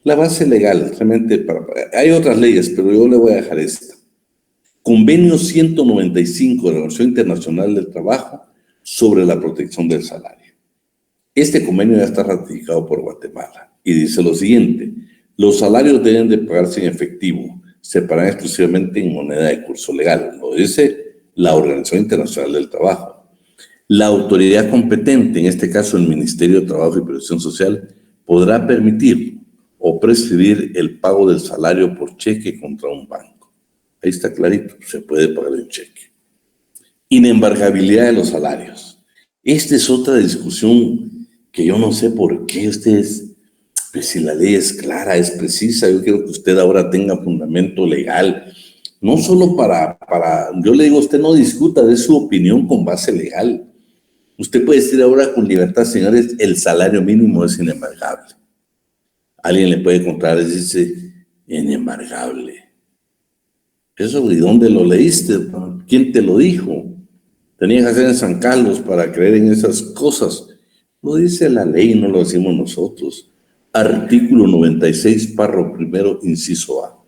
La base legal, realmente, hay otras leyes, pero yo le voy a dejar esta. Convenio 195 de la Organización Internacional del Trabajo sobre la protección del salario. Este convenio ya está ratificado por Guatemala y dice lo siguiente: los salarios deben de pagarse en efectivo, se pagan exclusivamente en moneda de curso legal. Lo dice la Organización Internacional del Trabajo. La autoridad competente, en este caso el Ministerio de Trabajo y Previsión Social, podrá permitir o prescribir el pago del salario por cheque contra un banco. Ahí está clarito, se puede pagar en cheque. Inembargabilidad de los salarios. Esta es otra discusión que yo no sé por qué ustedes, pues si la ley es clara, es precisa, yo quiero que usted ahora tenga fundamento legal. No solo yo le digo, usted no discuta de su opinión con base legal. Usted puede decir ahora con libertad, señores, el salario mínimo es inembargable. Alguien le puede contar y dice, inembargable. Eso, ¿y dónde lo leíste? ¿Quién te lo dijo? Tenías que hacer en San Carlos para creer en esas cosas. Lo dice la ley, no lo decimos nosotros. Artículo 96, párrafo primero, inciso A.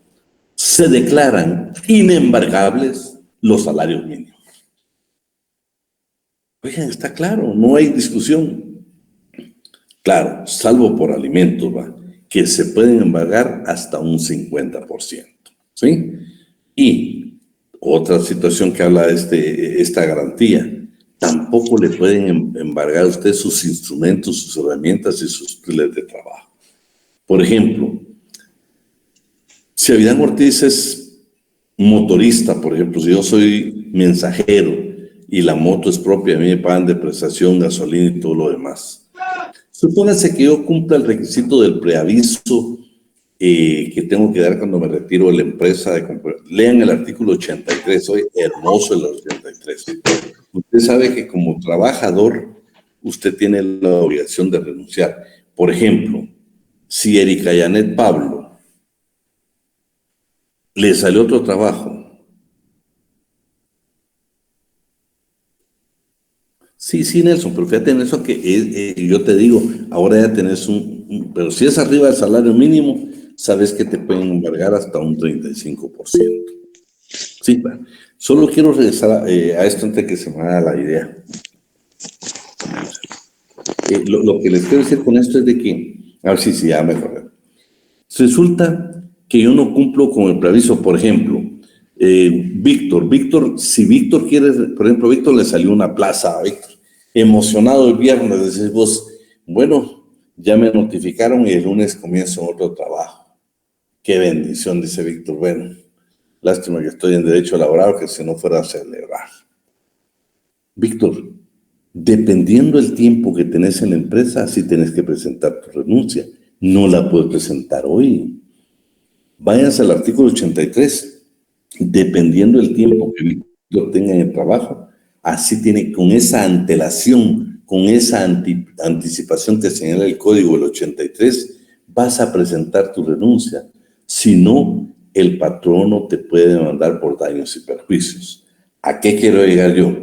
Se declaran inembargables los salarios mínimos. Oigan, está claro, no hay discusión. Claro, salvo por alimentos, ¿va?, que se pueden embargar hasta un 50%, ¿sí? Y otra situación que habla de esta garantía, tampoco le pueden embargar a usted sus instrumentos, sus herramientas y sus piles de trabajo. Por ejemplo, si Abidán Ortiz es motorista, por ejemplo, si yo soy mensajero y la moto es propia, a mí me pagan de prestación, gasolina y todo lo demás. Supóngase que yo cumpla el requisito del preaviso que tengo que dar cuando me retiro de la empresa. Lean el artículo 83, soy hermoso el 83. Usted sabe que como trabajador, usted tiene la obligación de renunciar. Por ejemplo, si Erika Janet Pablo le salió otro trabajo. Sí, Nelson, pero fíjate en eso que yo te digo, ahora ya tenés pero si es arriba del salario mínimo, sabes que te pueden embargar hasta un 35%. Sí, solo quiero regresar a esto antes de que se me haga la idea. Lo que les quiero decir con esto es de que, a ver si ya me acordé. Resulta que yo no cumplo con el preaviso, por ejemplo, Víctor, si Víctor quiere, por ejemplo, Víctor le salió una plaza a Víctor, emocionado el viernes, decís vos, bueno, ya me notificaron y el lunes comienzo otro trabajo. Qué bendición, dice Víctor, bueno, lástima que estoy en derecho laboral, que si no fuera a celebrar. Víctor, dependiendo del tiempo que tenés en la empresa, así tenés que presentar tu renuncia. No la puedes presentar hoy. Váyanse al artículo 83. Dependiendo del tiempo que Víctor tenga en el trabajo, así tiene, con esa antelación, con esa anticipación que señala el código del 83, vas a presentar tu renuncia. Si no, el patrono te puede demandar por daños y perjuicios. ¿A qué quiero llegar yo?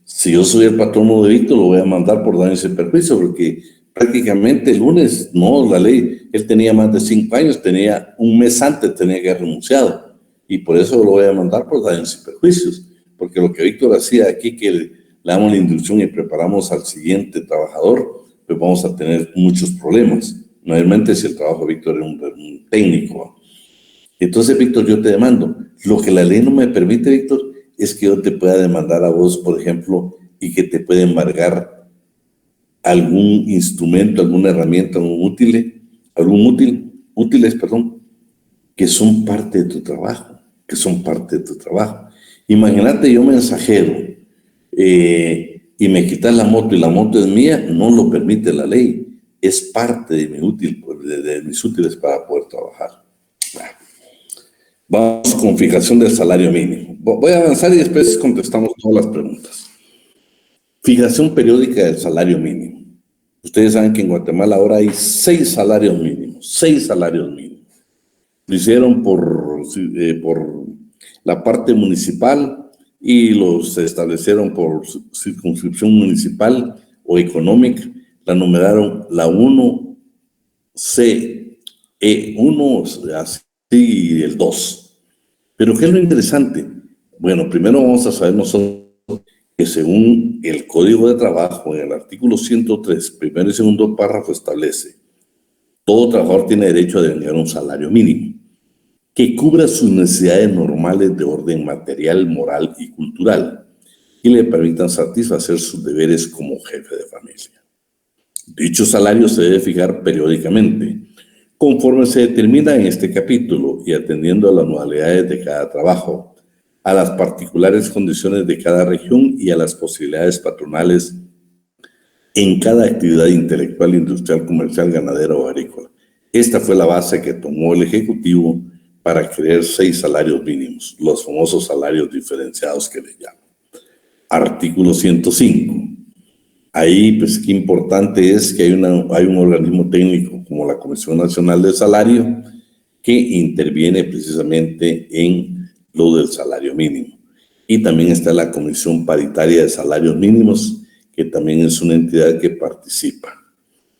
Si yo soy el patrono de Víctor, lo voy a mandar por daños y perjuicios, porque prácticamente el lunes, no, la ley, él tenía más de 5 años, tenía un mes antes, tenía que haber renunciado, y por eso lo voy a mandar por daños y perjuicios, porque lo que Víctor hacía aquí, que le damos la inducción y preparamos al siguiente trabajador, pues vamos a tener muchos problemas, mayormente si el trabajo de Víctor es un técnico. Entonces, Víctor, yo te demando, lo que la ley no me permite, Víctor, es que yo te pueda demandar a vos, por ejemplo, y que te pueda embargar algún instrumento, alguna herramienta, útiles, que son parte de tu trabajo, Imagínate yo mensajero y me quitas la moto y la moto es mía, no lo permite la ley, es parte de mis útiles para poder trabajar. Vamos con fijación del salario mínimo. Voy a avanzar y después contestamos todas las preguntas. Fijación periódica del salario mínimo. Ustedes saben que en Guatemala ahora hay 6 salarios mínimos. Lo hicieron por la parte municipal y los establecieron por circunscripción municipal o económica. La numeraron la 1C, E1, así, y el 2. Pero ¿qué es lo interesante? Bueno, primero vamos a saber nosotros que según el Código de Trabajo, en el artículo 103, primero y segundo párrafo, establece: todo trabajador tiene derecho a devengar un salario mínimo que cubra sus necesidades normales de orden material, moral y cultural y le permitan satisfacer sus deberes como jefe de familia. Dicho salario se debe fijar periódicamente, conforme se determina en este capítulo y atendiendo a las modalidades de cada trabajo, a las particulares condiciones de cada región y a las posibilidades patronales en cada actividad intelectual, industrial, comercial, ganadera o agrícola. Esta fue la base que tomó el Ejecutivo para crear 6 salarios mínimos, los famosos salarios diferenciados que le llaman. Artículo 105. Ahí, pues, qué importante es que hay un organismo técnico como la Comisión Nacional del Salario que interviene precisamente en lo del salario mínimo. Y también está la Comisión Paritaria de Salarios Mínimos, que también es una entidad que participa.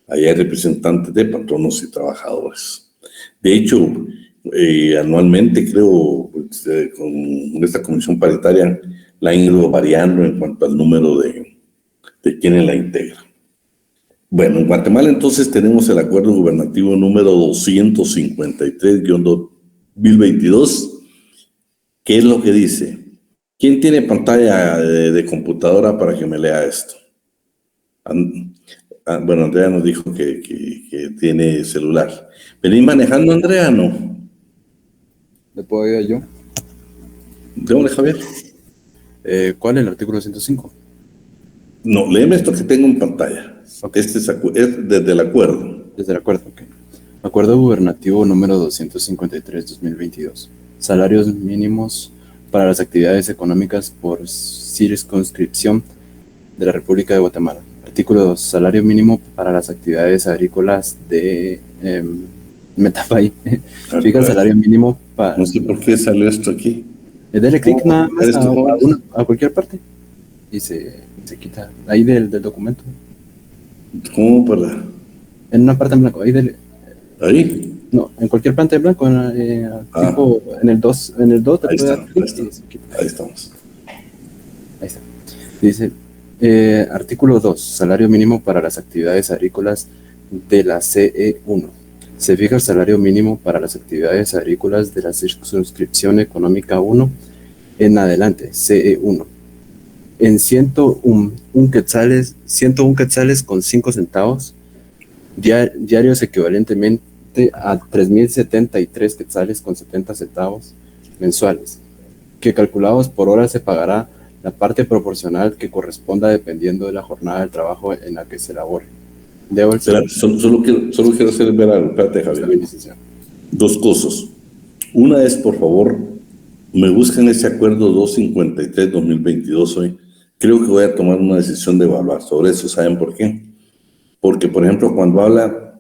Ahí hay representantes de patronos y trabajadores. De hecho, anualmente, creo, con esta Comisión Paritaria la han ido variando en cuanto al número de quienes la integran. Bueno, en Guatemala entonces tenemos el acuerdo gubernativo número 253-2022. ¿Qué es lo que dice? ¿Quién tiene pantalla de computadora para que me lea esto? Bueno, Andrea nos dijo que tiene celular. ¿Venís manejando, Andrea, no? ¿Le puedo ayudar yo? Démosle, Javier. ¿Cuál es el artículo 105? No, léeme esto que tengo en pantalla. Okay. Este es desde el acuerdo. Desde el acuerdo, ok. Acuerdo gubernativo número 253-2022. Salarios mínimos para las actividades económicas por circunscripción de la República de Guatemala. Artículo 2. Salario mínimo para las actividades agrícolas de Metapay. Fija el salario mínimo para... No sé por qué salió esto aquí. Dele clic nada más ¿Eres tú, joven? a cualquier parte y se quita ahí del documento. ¿Cómo para...? En una parte en blanco, ahí dele. Ahí. No, en cualquier parte en blanco, tipo, en el 2 te Ahí puede está, dar clic ahí está. y se quita. Ahí estamos. Ahí está. Dice, artículo 2, salario mínimo para las actividades agrícolas de la CE1. Se fija el salario mínimo para las actividades agrícolas de la circunscripción económica 1 en adelante, CE1, en 101 quetzales con 5 centavos, diarios equivalentemente a 3.073 quetzales con 70 centavos mensuales, que calculados por hora se pagará la parte proporcional que corresponda dependiendo de la jornada de trabajo en la que se elabore. Debo el Espera, solo quiero hacer ver algo. Espérate, Javier. Dos cosas. Una es, por favor, me buscan ese acuerdo 253-2022 hoy. Creo que voy a tomar una decisión de evaluar sobre eso. ¿Saben por qué? Porque, por ejemplo, cuando habla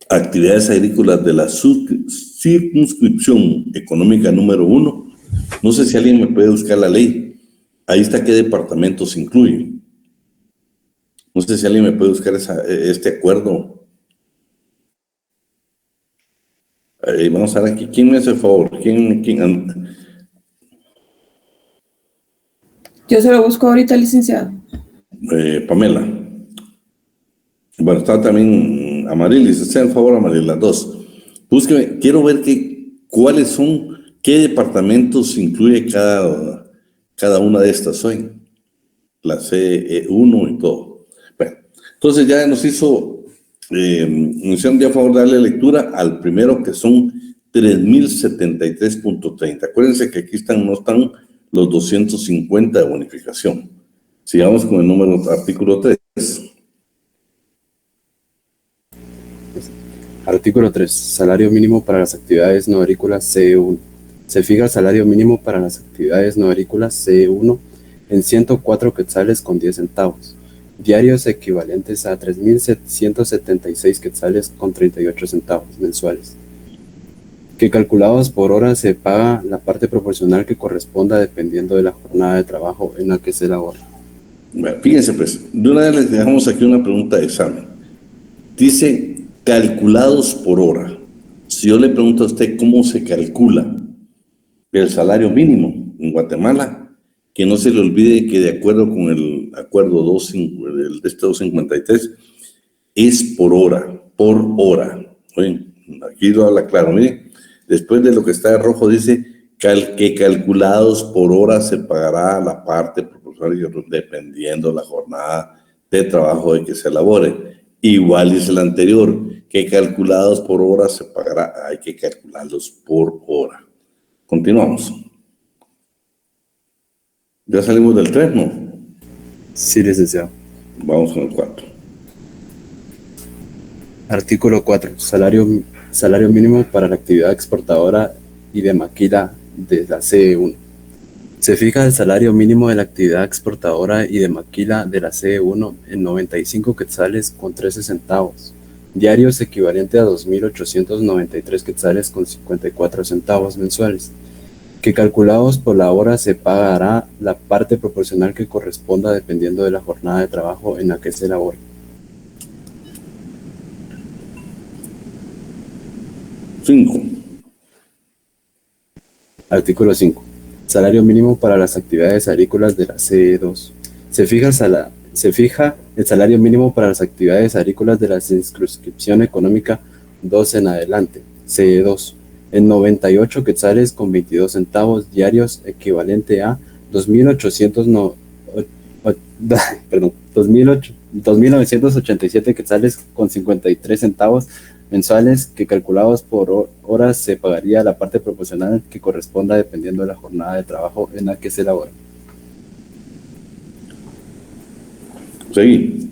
actividades agrícolas de la circunscripción económica número 1, no sé si alguien me puede buscar la ley. Ahí está qué departamentos incluye. No sé si alguien me puede buscar este acuerdo. Vamos a ver aquí. ¿Quién me hace el favor? ¿Quién? Yo se lo busco ahorita, licenciado. Pamela. Bueno, está también Amarilis. Sea el favor, Amarilis, las dos. Búsqueme. Quiero ver cuáles son, qué departamentos incluye cada una de estas hoy. La CE1 y todo. Bueno, entonces ya nos hicieron ya favor de darle lectura al primero, que son 3.073.30. Acuérdense que aquí no están los 250 de bonificación. Sigamos con el número, artículo 3. Artículo 3. Salario mínimo para las actividades no agrícolas CE1. Se fija el salario mínimo para las actividades no agrícolas CE1 en 104 quetzales con 10 centavos, diarios equivalentes a 3.176 quetzales con 38 centavos mensuales, que calculados por hora se paga la parte proporcional que corresponda dependiendo de la jornada de trabajo en la que se elabora. Bueno, fíjense pues, de una vez les dejamos aquí una pregunta de examen. Dice calculados por hora. Si yo le pregunto a usted cómo se calcula el salario mínimo en Guatemala, que no se le olvide que de acuerdo con el acuerdo 253 es por hora, Oye, aquí lo habla claro, mire, después de lo que está de rojo dice que calculados por hora se pagará la parte proporcional dependiendo la jornada de trabajo de que se elabore. Igual dice el anterior, que calculados por hora se pagará, hay que calcularlos por hora. Continuamos. Ya salimos del 3, ¿no? Sí, licenciado. Vamos con el 4. Artículo 4. Salario mínimo para la actividad exportadora y de maquila de la CE1. Se fija el salario mínimo de la actividad exportadora y de maquila de la CE1 en 95 quetzales con 13 centavos, diarios equivalente a 2.893 quetzales con 54 centavos mensuales, que calculados por la hora se pagará la parte proporcional que corresponda dependiendo de la jornada de trabajo en la que se elabore. Artículo 5. Salario mínimo para las actividades agrícolas de la CE2. Se fija el salario mínimo para las actividades agrícolas de la circunscripción económica 2 en adelante, CE2, en 98 quetzales con 22 centavos diarios, equivalente a 2.987 quetzales con 53 centavos mensuales, que calculados por horas se pagaría la parte proporcional que corresponda dependiendo de la jornada de trabajo en la que se elabora. Sí.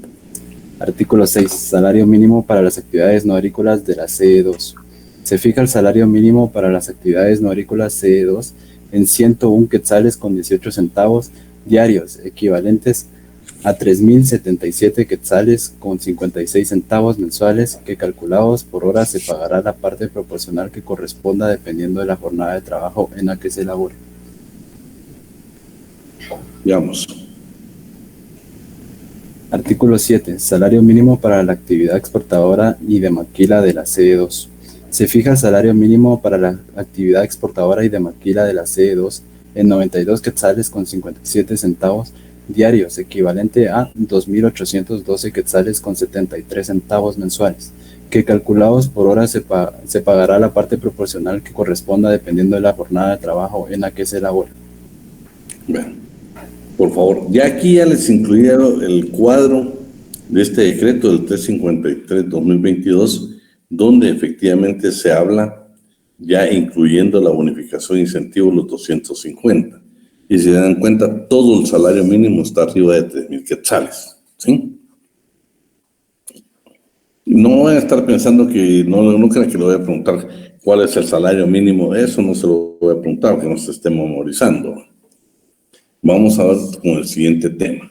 Artículo 6. Salario mínimo para las actividades no agrícolas de la CE2. Se fija el salario mínimo para las actividades no agrícolas CE2 en 101 quetzales con 18 centavos diarios, equivalentes a 3.077 quetzales con 56 centavos mensuales, que calculados por hora se pagará la parte proporcional que corresponda dependiendo de la jornada de trabajo en la que se elabore. Veamos. Artículo 7. Salario mínimo para la actividad exportadora y de maquila de la sede 2. Se fija el salario mínimo para la actividad exportadora y de maquila de la sede 2 en 92 quetzales con 57 centavos diarios, equivalente a 2.812 quetzales con 73 centavos mensuales, que calculados por hora se pagará la parte proporcional que corresponda dependiendo de la jornada de trabajo en la que se elabore. Bueno, por favor, ya aquí ya les incluía el cuadro de este decreto del 353-2022, donde efectivamente se habla ya incluyendo la bonificación incentivo los 250. Y si se dan cuenta, todo el salario mínimo está arriba de 3,000 quetzales, ¿sí? No van a estar pensando que, no crean que le voy a preguntar cuál es el salario mínimo, eso no se lo voy a preguntar, que no se esté memorizando. Vamos a ver con el siguiente tema,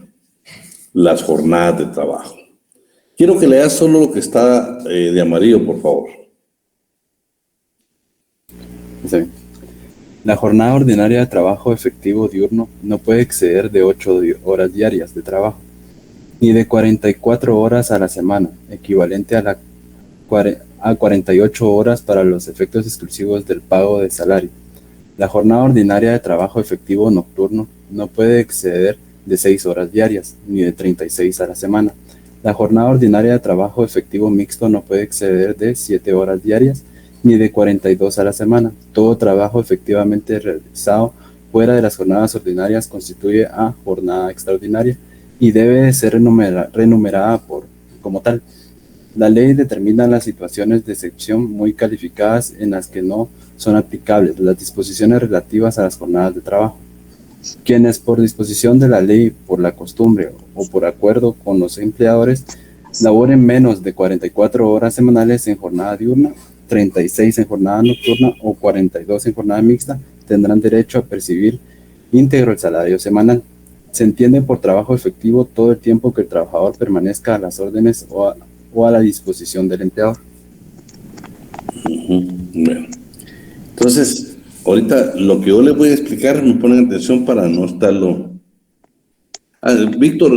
las jornadas de trabajo. Quiero que leas solo lo que está de amarillo, por favor. Está bien. La jornada ordinaria de trabajo efectivo diurno no puede exceder de 8 horas diarias de trabajo, ni de 44 horas a la semana, equivalente a 48 horas para los efectos exclusivos del pago de salario. La jornada ordinaria de trabajo efectivo nocturno no puede exceder de 6 horas diarias, ni de 36 a la semana. La jornada ordinaria de trabajo efectivo mixto no puede exceder de 7 horas diarias, ni de 42 a la semana. Todo trabajo efectivamente realizado fuera de las jornadas ordinarias constituye a jornada extraordinaria y debe ser renumerada como tal. La ley determina las situaciones de excepción muy calificadas en las que no son aplicables las disposiciones relativas a las jornadas de trabajo. Quienes por disposición de la ley, por la costumbre o por acuerdo con los empleadores laboren menos de 44 horas semanales en jornada diurna, 36 en jornada nocturna o 42 en jornada mixta, tendrán derecho a percibir íntegro el salario semanal. Se entiende por trabajo efectivo todo el tiempo que el trabajador permanezca a las órdenes o a la disposición del empleador. Bueno, entonces, ahorita lo que yo les voy a explicar, me ponen atención para no estarlo. Víctor,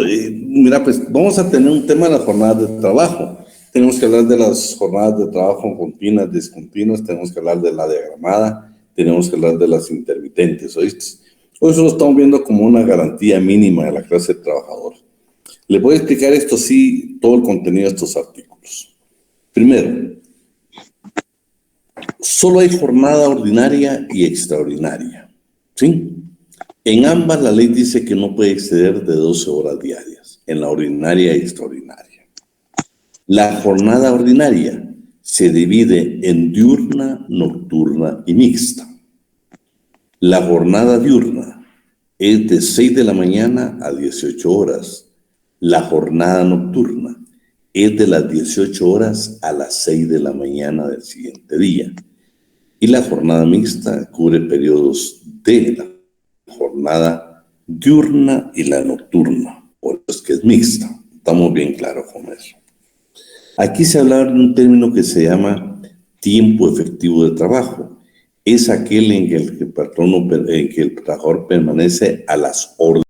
mira, pues vamos a tener un tema de las jornadas de trabajo. Tenemos que hablar de las jornadas de trabajo continuas, discontinuas, tenemos que hablar de la diagramada, tenemos que hablar de las intermitentes, ¿oíste? Hoy solo estamos viendo como una garantía mínima de la clase trabajadora. Les voy a explicar esto sí, todo el contenido de estos artículos. Primero, solo hay jornada ordinaria y extraordinaria, ¿sí? En ambas la ley dice que no puede exceder de 12 horas diarias, en la ordinaria y extraordinaria. La jornada ordinaria se divide en diurna, nocturna y mixta. La jornada diurna es de 6 de la mañana a 18 horas. La jornada nocturna es de las 18 horas a las 6 de la mañana del siguiente día. Y la jornada mixta cubre periodos de la jornada diurna y la nocturna, por eso es que es mixta. Estamos bien claros con eso. Aquí se habla de un término que se llama tiempo efectivo de trabajo. Es aquel en que el trabajador permanece a las órdenes